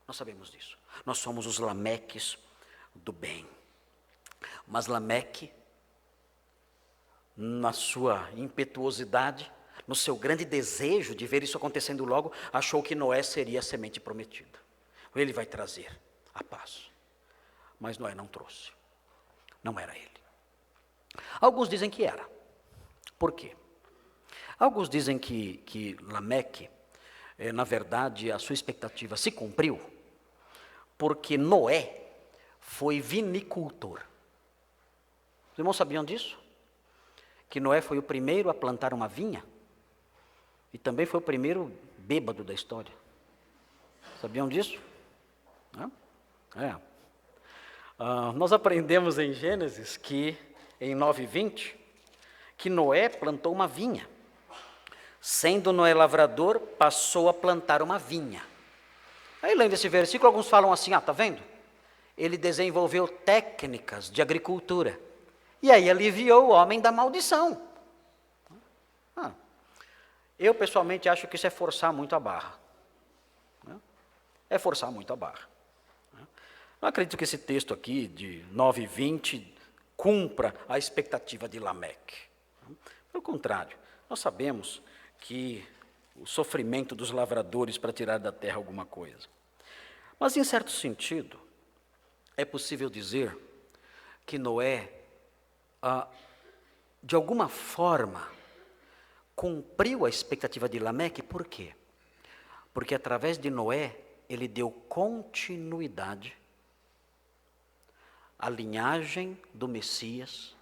Nós sabemos disso. Nós somos os Lameques do bem. Mas Lameque, na sua impetuosidade, no seu grande desejo de ver isso acontecendo logo, achou que Noé seria a semente prometida. Ele vai trazer a paz. Mas Noé não trouxe. Não era ele. Alguns dizem que era. Por quê? Alguns dizem que Lameque, na verdade, a sua expectativa se cumpriu, porque Noé foi vinicultor. Os irmãos sabiam disso? Que Noé foi o primeiro a plantar uma vinha e também foi o primeiro bêbado da história. Sabiam disso? Nós aprendemos em Gênesis que, em 9:20, que Noé plantou uma vinha. Sendo Noé lavrador, passou a plantar uma vinha. Aí, lendo esse versículo, alguns falam assim, tá vendo? Ele desenvolveu técnicas de agricultura. E aí aliviou o homem da maldição. Eu pessoalmente acho que isso é forçar muito a barra. É forçar muito a barra. Não acredito que esse texto aqui, de 9:20, cumpra a expectativa de Lameque. Pelo contrário, nós sabemos que o sofrimento dos lavradores para tirar da terra alguma coisa. Mas, em certo sentido, é possível dizer que Noé, de alguma forma, cumpriu a expectativa de Lameque. Por quê? Porque através de Noé, ele deu continuidade à linhagem do Messias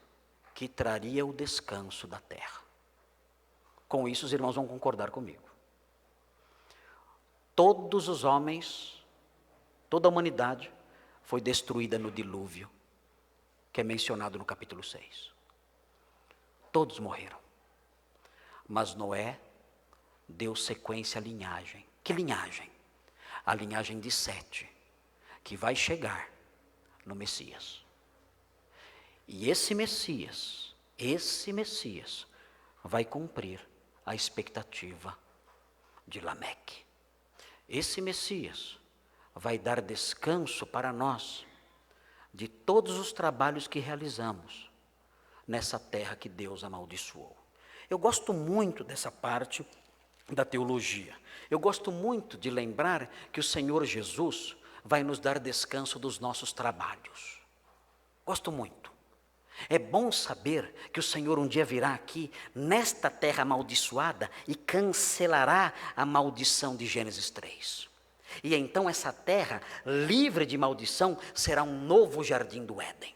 que traria o descanso da terra. Com isso, os irmãos vão concordar comigo. Todos os homens, toda a humanidade foi destruída no dilúvio, que é mencionado no capítulo 6. Todos morreram. Mas Noé deu sequência à linhagem. Que linhagem? A linhagem de Sete, que vai chegar no Messias. E esse Messias vai cumprir a expectativa de Lameque. Esse Messias vai dar descanso para nós de todos os trabalhos que realizamos nessa terra que Deus amaldiçoou. Eu gosto muito dessa parte da teologia. Eu gosto muito de lembrar que o Senhor Jesus vai nos dar descanso dos nossos trabalhos. Gosto muito. É bom saber que o Senhor um dia virá aqui, nesta terra amaldiçoada, e cancelará a maldição de Gênesis 3. E então essa terra, livre de maldição, será um novo jardim do Éden.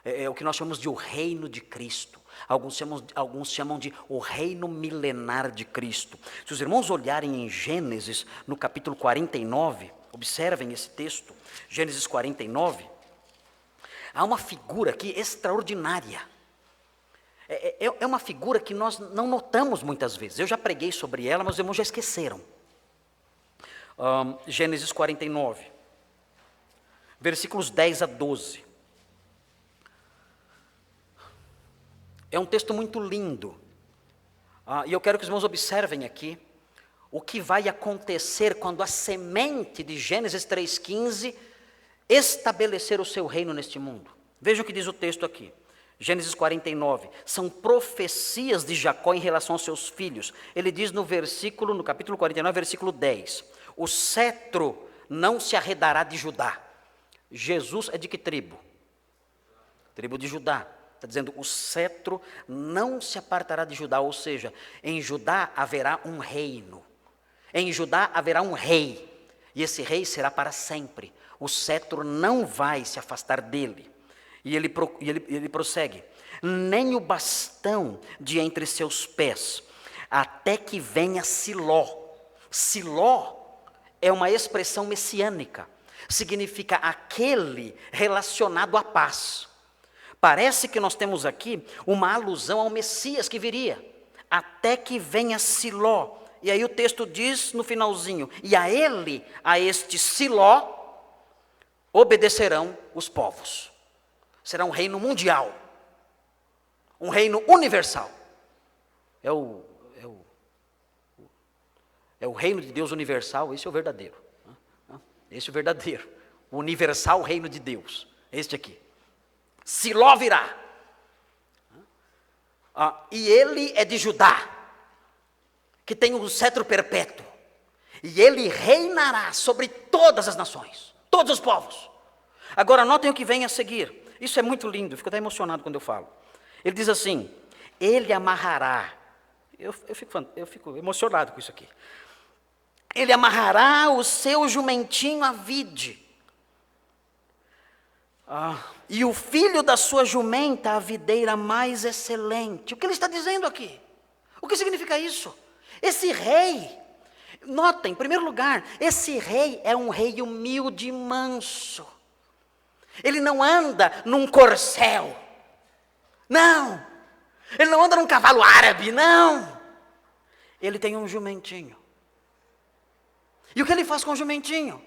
É o que nós chamamos de o reino de Cristo. Alguns chamam de o reino milenar de Cristo. Se os irmãos olharem em Gênesis, no capítulo 49, observem esse texto, Gênesis 49, há uma figura aqui extraordinária. É uma figura que nós não notamos muitas vezes. Eu já preguei sobre ela, mas os irmãos já esqueceram. Gênesis 49, versículos 10 a 12. É um texto muito lindo. E eu quero que os irmãos observem aqui o que vai acontecer quando a semente de Gênesis 3,15 estabelecer o seu reino neste mundo. Veja o que diz o texto aqui. Gênesis 49, são profecias de Jacó em relação aos seus filhos. Ele diz no capítulo 49, versículo 10, o cetro não se arredará de Judá. Jesus é de que tribo? Tribo de Judá. Está dizendo, o cetro não se apartará de Judá, ou seja, em Judá haverá um reino. Em Judá haverá um rei, e esse rei será para sempre. O cetro não vai se afastar dele. E ele prossegue, nem o bastão de entre seus pés, até que venha Siló. Siló é uma expressão messiânica, significa aquele relacionado à paz. Parece que nós temos aqui uma alusão ao Messias que viria, até que venha Siló. E aí o texto diz no finalzinho, e a ele, a este Siló, obedecerão os povos. Será um reino mundial, um reino universal. É o reino de Deus universal, esse é o verdadeiro. Esse é o verdadeiro, o universal reino de Deus, este aqui. Siló virá. E ele é de Judá, que tem um cetro perpétuo. E ele reinará sobre todas as nações, todos os povos. Agora notem o que vem a seguir. Isso é muito lindo, eu fico até emocionado quando eu falo. Ele diz assim, ele amarrará. Eu fico emocionado com isso aqui. Ele amarrará o seu jumentinho à vide. E o filho da sua jumenta, a videira mais excelente. O que ele está dizendo aqui? O que significa isso? Esse rei, notem, em primeiro lugar, esse rei é um rei humilde e manso. Ele não anda num corcel. Não. Ele não anda num cavalo árabe, não. Ele tem um jumentinho. E o que ele faz com o jumentinho?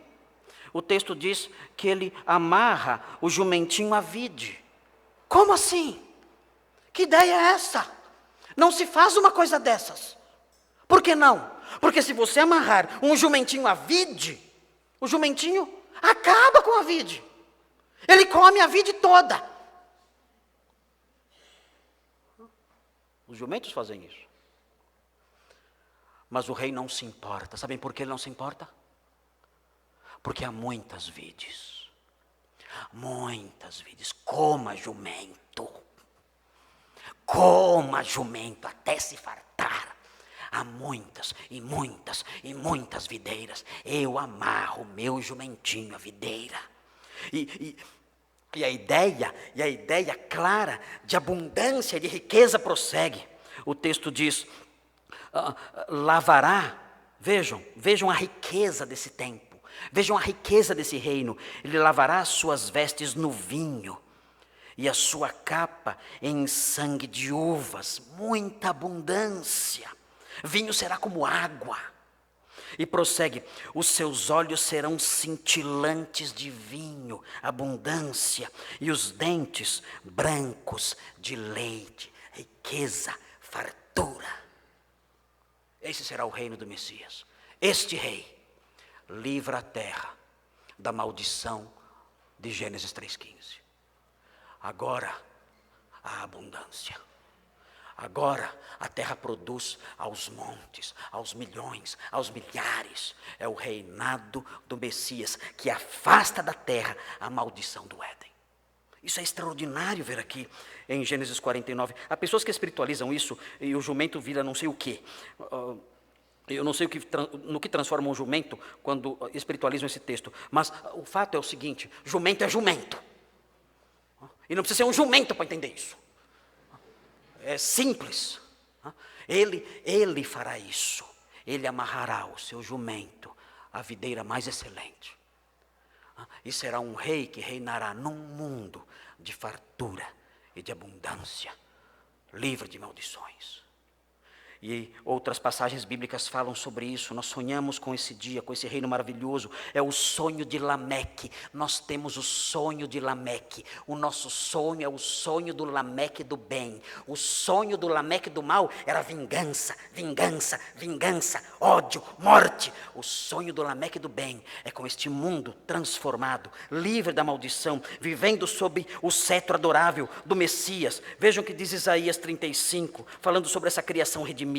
O texto diz que ele amarra o jumentinho à vide. Como assim? Que ideia é essa? Não se faz uma coisa dessas. Por que não? Porque se você amarrar um jumentinho à vide, o jumentinho acaba com a vide. Ele come a vide toda. Os jumentos fazem isso. Mas o rei não se importa. Sabem por que ele não se importa? Porque há muitas vides, coma jumento até se fartar. Há muitas e muitas e muitas videiras. Eu amarro meu jumentinho à videira. E a ideia clara de abundância, de riqueza prossegue. O texto diz, lavará, vejam a riqueza desse tempo, vejam a riqueza desse reino. Ele lavará as suas vestes no vinho e a sua capa em sangue de uvas, muita abundância. Vinho será como água. E prossegue, os seus olhos serão cintilantes de vinho, abundância, e os dentes brancos de leite, riqueza, fartura. Esse será o reino do Messias. Este rei livra a terra da maldição de Gênesis 3,15. Agora há abundância. Agora a terra produz aos montes, aos milhões, aos milhares. É o reinado do Messias que afasta da terra a maldição do Éden. Isso é extraordinário ver aqui em Gênesis 49. Há pessoas que espiritualizam isso e o jumento vira não sei o quê. Eu não sei no que transforma um jumento quando espiritualizam esse texto. Mas o fato é o seguinte, jumento é jumento. E não precisa ser um jumento para entender isso. É simples. Ele fará isso. Ele amarrará o seu jumento à videira mais excelente. E será um rei que reinará num mundo de fartura e de abundância, livre de maldições. E outras passagens bíblicas falam sobre isso. Nós sonhamos com esse dia, com esse reino maravilhoso. É o sonho de Lameque. Nós temos o sonho de Lameque. O nosso sonho é o sonho do Lameque do bem. O sonho do Lameque do mal era vingança, vingança, vingança, ódio, morte. O sonho do Lameque do bem é com este mundo transformado, livre da maldição, vivendo sob o cetro adorável do Messias. Vejam o que diz Isaías 35, falando sobre essa criação redimida.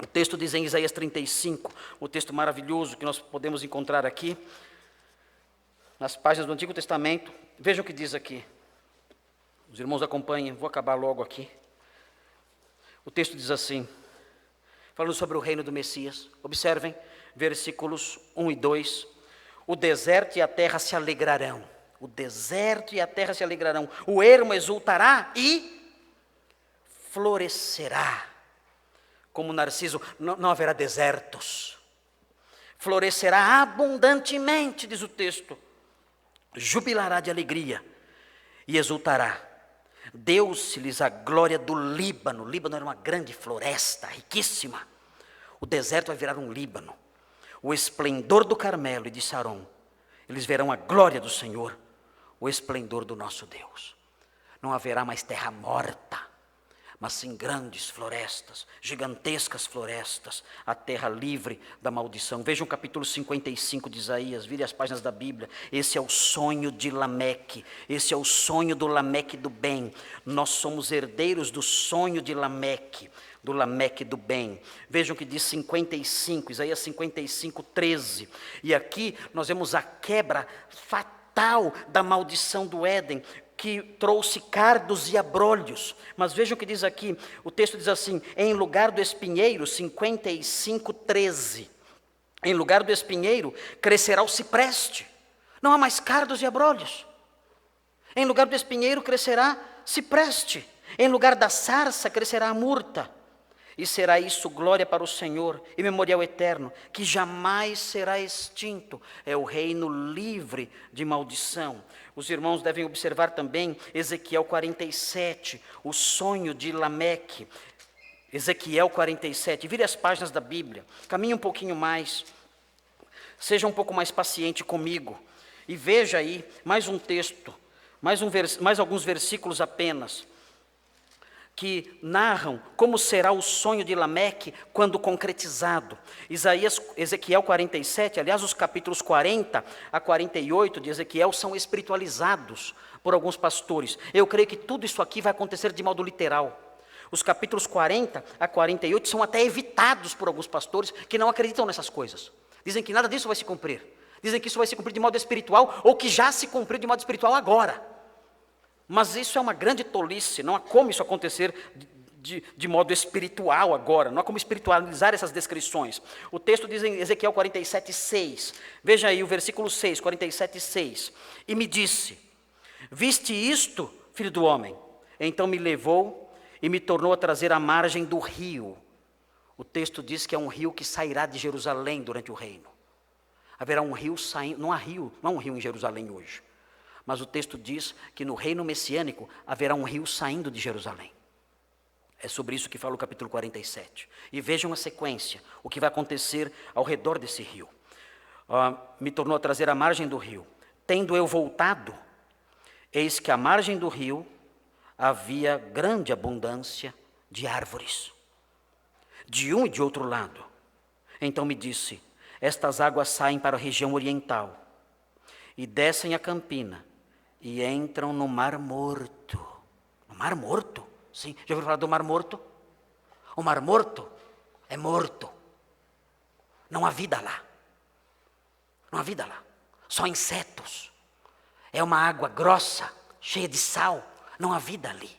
O texto diz em Isaías 35, o texto maravilhoso que nós podemos encontrar aqui, nas páginas do Antigo Testamento. Vejam o que diz aqui. Os irmãos acompanhem, vou acabar logo aqui. O texto diz assim, falando sobre o reino do Messias. Observem, versículos 1 e 2. O deserto e a terra se alegrarão. O deserto e a terra se alegrarão. O ermo exultará e florescerá. Como Narciso, não haverá desertos. Florescerá abundantemente, diz o texto. Jubilará de alegria e exultará. Deu-se-lhes a glória do Líbano. O Líbano era uma grande floresta, riquíssima. O deserto vai virar um Líbano. O esplendor do Carmelo e de Saron. Eles verão a glória do Senhor, o esplendor do nosso Deus. Não haverá mais terra morta, mas sim grandes florestas, gigantescas florestas, a terra livre da maldição. Vejam o capítulo 55 de Isaías, vire as páginas da Bíblia. Esse é o sonho de Lameque, esse é o sonho do Lameque do bem. Nós somos herdeiros do sonho de Lameque, do Lameque do bem. Vejam o que diz 55, Isaías 55, 13. E aqui nós vemos a quebra fatal da maldição do Éden, que trouxe cardos e abrolhos. Mas vejam o que diz aqui, o texto diz assim, em lugar do espinheiro, 55, 13. Em lugar do espinheiro, crescerá o cipreste. Não há mais cardos e abrolhos. Em lugar do espinheiro, crescerá cipreste. Em lugar da sarça, crescerá a murta. E será isso glória para o Senhor e memorial eterno, que jamais será extinto. É o reino livre de maldição. Os irmãos devem observar também Ezequiel 47, o sonho de Lameque. Ezequiel 47, vire as páginas da Bíblia, caminhe um pouquinho mais, seja um pouco mais paciente comigo, e veja aí mais um texto, mais alguns versículos apenas, que narram como será o sonho de Lameque quando concretizado. Ezequiel 47, aliás, os capítulos 40 a 48 de Ezequiel são espiritualizados por alguns pastores. Eu creio que tudo isso aqui vai acontecer de modo literal. Os capítulos 40 a 48 são até evitados por alguns pastores que não acreditam nessas coisas. Dizem que nada disso vai se cumprir. Dizem que isso vai se cumprir de modo espiritual, ou que já se cumpriu de modo espiritual agora. Mas isso é uma grande tolice, não há como isso acontecer de modo espiritual agora, não há como espiritualizar essas descrições. O texto diz em Ezequiel 47:6, veja aí o versículo 6, 47:6. E me disse, viste isto, filho do homem? Então me levou e me tornou a trazer à margem do rio. O texto diz que é um rio que sairá de Jerusalém durante o reino. Haverá um rio saindo, não há um rio em Jerusalém hoje. Mas o texto diz que no reino messiânico haverá um rio saindo de Jerusalém. É sobre isso que fala o capítulo 47. E vejam a sequência, o que vai acontecer ao redor desse rio. Me tornou a trazer à margem do rio. Tendo eu voltado, eis que à margem do rio havia grande abundância de árvores, de um e de outro lado. Então me disse, estas águas saem para a região oriental, e descem a campina, e entram no Mar Morto. No Mar Morto? Sim, já ouviu falar do Mar Morto? O Mar Morto é morto. Não há vida lá. Não há vida lá. Só insetos. É uma água grossa, cheia de sal. Não há vida ali.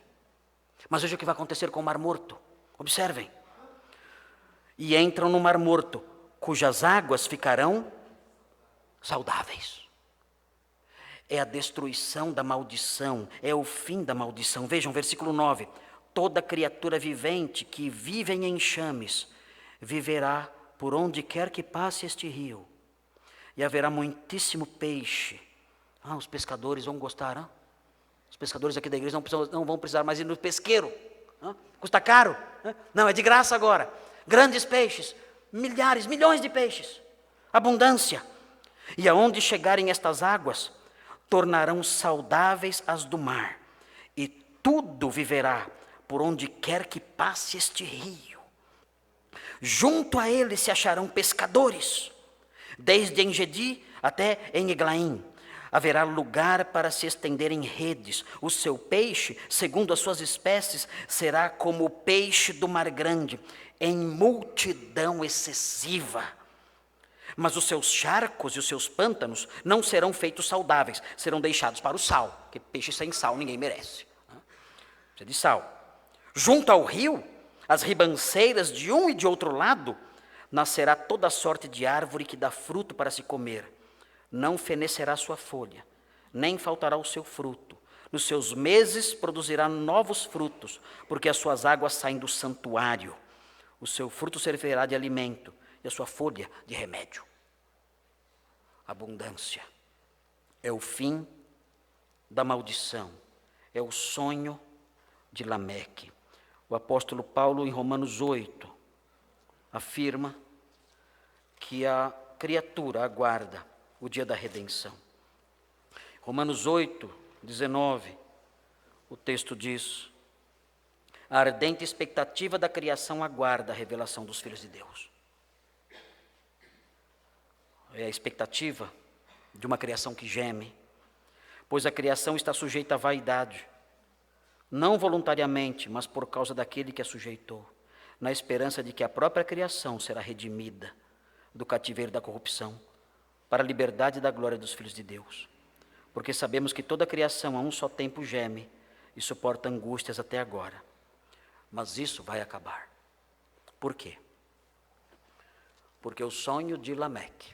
Mas veja o que vai acontecer com o Mar Morto. Observem. E entram no Mar Morto, cujas águas ficarão saudáveis. É a destruição da maldição, é o fim da maldição. Vejam, versículo 9. Toda criatura vivente que vive em enxames viverá por onde quer que passe este rio. E haverá muitíssimo peixe. Os pescadores vão gostar, hein? Os pescadores aqui da igreja não vão precisar mais ir no pesqueiro. Custa caro. Não, é de graça agora. Grandes peixes, milhares, milhões de peixes. Abundância. E aonde chegarem estas águas, tornarão saudáveis as do mar, e tudo viverá por onde quer que passe este rio. Junto a ele se acharão pescadores, desde Engedi até em Eglaim. Haverá lugar para se estenderem redes. O seu peixe, segundo as suas espécies, será como o peixe do mar grande, em multidão excessiva. Mas os seus charcos e os seus pântanos não serão feitos saudáveis, serão deixados para o sal, porque peixe sem sal ninguém merece. Precisa de sal. Junto ao rio, as ribanceiras de um e de outro lado, nascerá toda sorte de árvore que dá fruto para se comer. Não fenecerá sua folha, nem faltará o seu fruto. Nos seus meses produzirá novos frutos, porque as suas águas saem do santuário. O seu fruto servirá de alimento, e a sua folha de remédio. Abundância é o fim da maldição, é o sonho de Lameque. O apóstolo Paulo, em Romanos 8, afirma que a criatura aguarda o dia da redenção. Romanos 8, 19, o texto diz: a ardente expectativa da criação aguarda a revelação dos filhos de Deus. É a expectativa de uma criação que geme, pois a criação está sujeita à vaidade, não voluntariamente, mas por causa daquele que a sujeitou, na esperança de que a própria criação será redimida do cativeiro da corrupção, para a liberdade da glória dos filhos de Deus. Porque sabemos que toda a criação a um só tempo geme e suporta angústias até agora. Mas isso vai acabar. Por quê? Porque o sonho de Lameque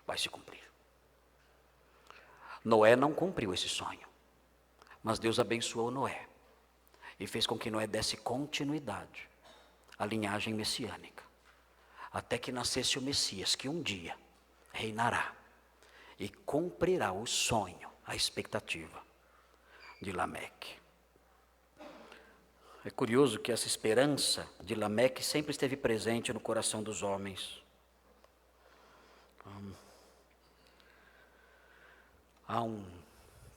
vai se cumprir. Noé não cumpriu esse sonho, mas Deus abençoou Noé e fez com que Noé desse continuidade à linhagem messiânica, até que nascesse o Messias, que um dia reinará e cumprirá o sonho, a expectativa de Lameque. É curioso que essa esperança de Lameque sempre esteve presente no coração dos homens. Há um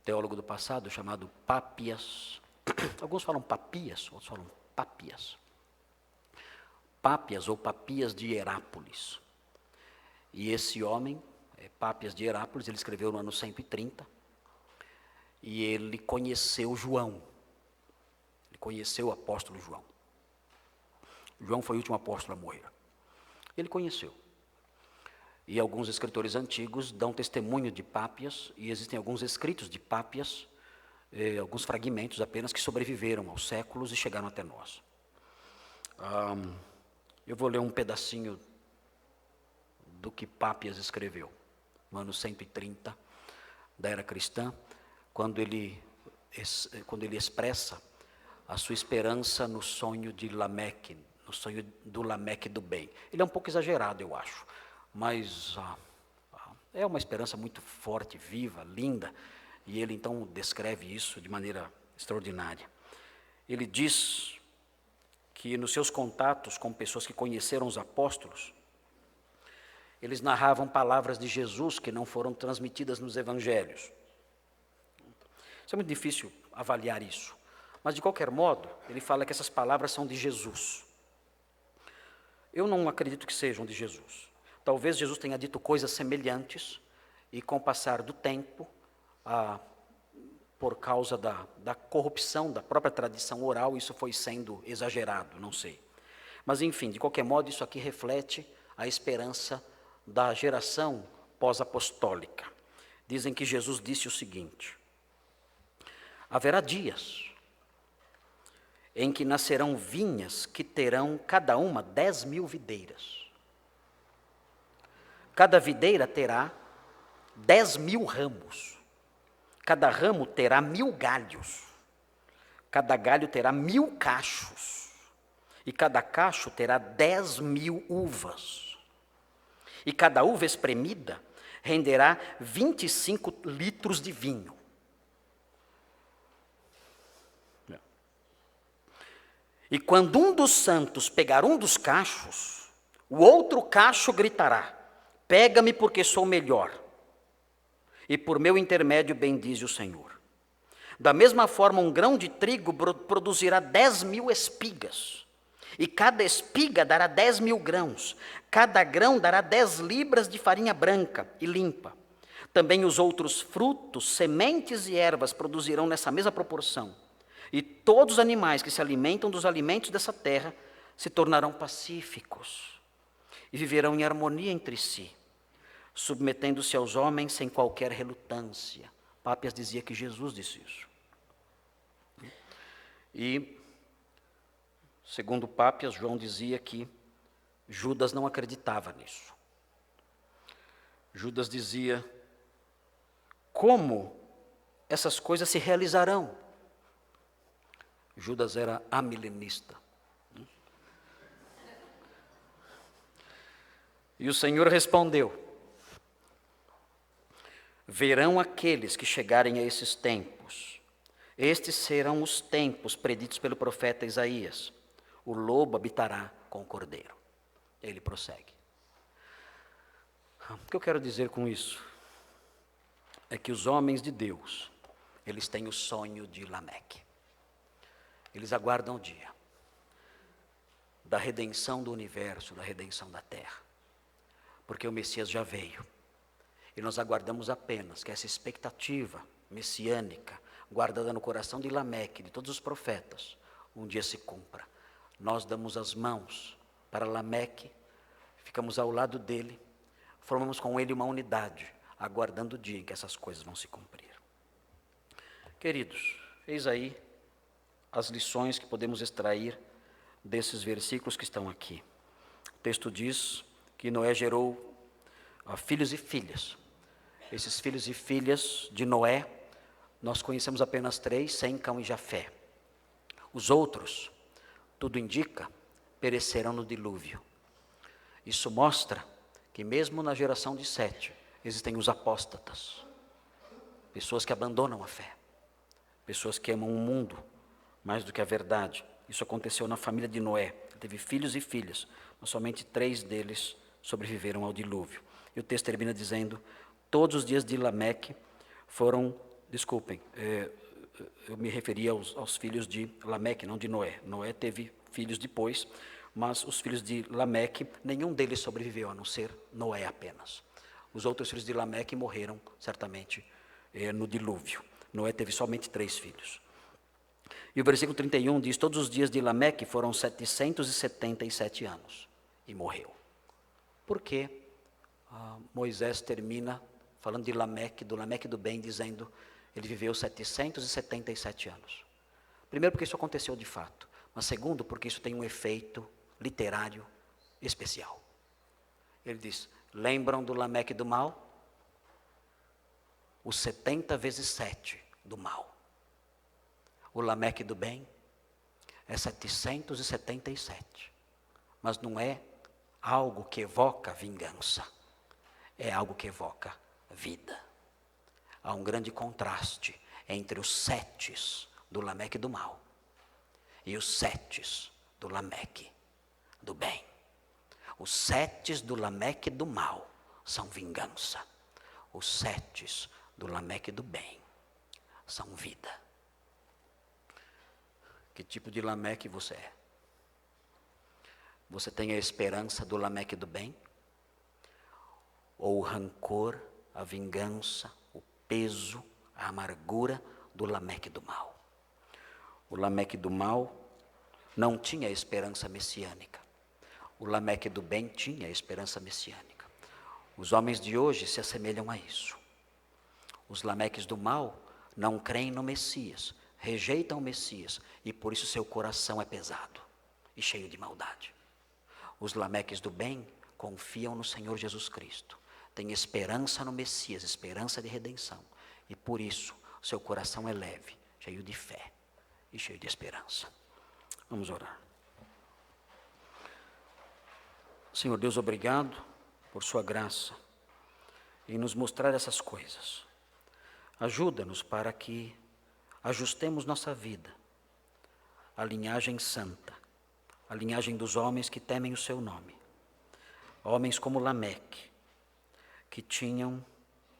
teólogo do passado chamado Pápias. Alguns falam Papias, outros falam Pápias. Pápias ou Papias de Herápolis. E esse homem, Pápias de Herápolis, ele escreveu no ano 130. E ele conheceu João. Ele conheceu o apóstolo João. João foi o último apóstolo a morrer. Ele conheceu. E alguns escritores antigos dão testemunho de Pápias, e existem alguns escritos de Pápias, alguns fragmentos apenas que sobreviveram aos séculos e chegaram até nós. Eu vou ler um pedacinho do que Pápias escreveu, no ano 130 da era cristã, quando ele expressa a sua esperança no sonho de Lameque, no sonho do Lameque do bem. Ele é um pouco exagerado, eu acho, mas é uma esperança muito forte, viva, linda, e ele então descreve isso de maneira extraordinária. Ele diz que nos seus contatos com pessoas que conheceram os apóstolos, eles narravam palavras de Jesus que não foram transmitidas nos evangelhos. Isso é muito difícil avaliar isso, mas de qualquer modo, ele fala que essas palavras são de Jesus. Eu não acredito que sejam de Jesus. Talvez Jesus tenha dito coisas semelhantes e com o passar do tempo, por causa da corrupção da própria tradição oral, isso foi sendo exagerado, não sei. Mas enfim, de qualquer modo, isso aqui reflete a esperança da geração pós-apostólica. Dizem que Jesus disse o seguinte: haverá dias em que nascerão vinhas que terão cada uma 10.000 videiras. Cada videira terá 10.000 ramos. Cada ramo terá 1.000 galhos. Cada galho terá 1.000 cachos. E cada cacho terá 10.000 uvas. E cada uva espremida renderá 25 litros de vinho. E quando um dos santos pegar um dos cachos, o outro cacho gritará: pega-me porque sou melhor. E por meu intermédio bendize o Senhor. Da mesma forma, um grão de trigo produzirá 10.000 espigas. E cada espiga dará 10.000 grãos. Cada grão dará 10 libras de farinha branca e limpa. Também os outros frutos, sementes e ervas produzirão nessa mesma proporção. E todos os animais que se alimentam dos alimentos dessa terra se tornarão pacíficos e viverão em harmonia entre si, submetendo-se aos homens sem qualquer relutância. Pápias dizia que Jesus disse isso. E, segundo Pápias, João dizia que Judas não acreditava nisso. Judas dizia: como essas coisas se realizarão? Judas era amilenista. E o Senhor respondeu: verão aqueles que chegarem a esses tempos. Estes serão os tempos preditos pelo profeta Isaías. O lobo habitará com o cordeiro. Ele prossegue. O que eu quero dizer com isso é que os homens de Deus, eles têm o sonho de Lameque. Eles aguardam o dia da redenção do universo, da redenção da terra. Porque o Messias já veio. E nós aguardamos apenas que essa expectativa messiânica, guardada no coração de Lameque, de todos os profetas, um dia se cumpra. Nós damos as mãos para Lameque, ficamos ao lado dele, formamos com ele uma unidade, aguardando o dia em que essas coisas vão se cumprir. Queridos, eis aí as lições que podemos extrair desses versículos que estão aqui. O texto diz que Noé gerou filhos e filhas. Esses filhos e filhas de Noé, nós conhecemos apenas 3, Sem, Cão e Jafé. Os outros, tudo indica, perecerão no dilúvio. Isso mostra que mesmo na geração de Sete, existem os apóstatas. Pessoas que abandonam a fé. Pessoas que amam o mundo mais do que a verdade. Isso aconteceu na família de Noé. Ele teve filhos e filhas, mas somente 3 deles sobreviveram ao dilúvio. E o texto termina dizendo: todos os dias de Lameque foram, eu me referia aos filhos de Lameque, não de Noé. Noé teve filhos depois, mas os filhos de Lameque, nenhum deles sobreviveu, a não ser Noé apenas. Os outros filhos de Lameque morreram, certamente, no dilúvio. Noé teve somente 3 filhos. E o versículo 31 diz: todos os dias de Lameque foram 777 anos, e morreu. Por quê? Moisés termina falando de Lameque, do Lameque do bem, dizendo, ele viveu 777 anos. Primeiro, porque isso aconteceu de fato. Mas segundo, porque isso tem um efeito literário especial. Ele diz, lembram do Lameque do mal? Os 70 vezes 7 do mal. O Lameque do bem é 777. Mas não é algo que evoca vingança. É algo que evoca vida. Há um grande contraste entre os setes do Lameque do mal e os setes do Lameque do bem. Os setes do Lameque do mal são vingança. Os setes do Lameque do bem são vida. Que tipo de Lameque você é? Você tem a esperança do Lameque do bem? Ou o rancor, a vingança, o peso, a amargura do Lameque do mal? O Lameque do mal não tinha esperança messiânica. O Lameque do bem tinha esperança messiânica. Os homens de hoje se assemelham a isso. Os Lameques do mal não creem no Messias, rejeitam o Messias e por isso seu coração é pesado e cheio de maldade. Os Lameques do bem confiam no Senhor Jesus Cristo, têm esperança no Messias, esperança de redenção e por isso seu coração é leve, cheio de fé e cheio de esperança. Vamos orar. Senhor Deus, obrigado por sua graça em nos mostrar essas coisas. Ajuda-nos para que ajustemos nossa vida à linhagem santa, à linhagem dos homens que temem o seu nome. Homens como Lameque, que tinham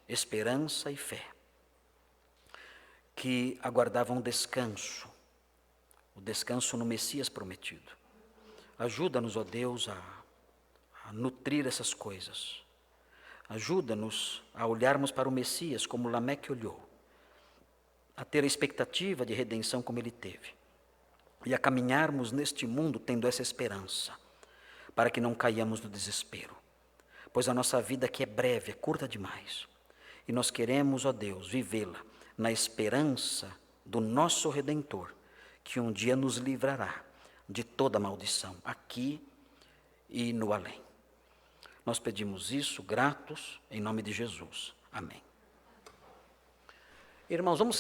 esperança e fé, que aguardavam descanso, o descanso no Messias prometido. Ajuda-nos, ó Deus, a nutrir essas coisas. Ajuda-nos a olharmos para o Messias como Lameque olhou, a ter a expectativa de redenção como ele teve, e a caminharmos neste mundo tendo essa esperança, para que não caiamos no desespero, pois a nossa vida aqui é breve, é curta demais, e nós queremos, ó Deus, vivê-la na esperança do nosso Redentor, que um dia nos livrará de toda maldição, aqui e no além. Nós pedimos isso, gratos, em nome de Jesus. Amém. Irmãos, vamos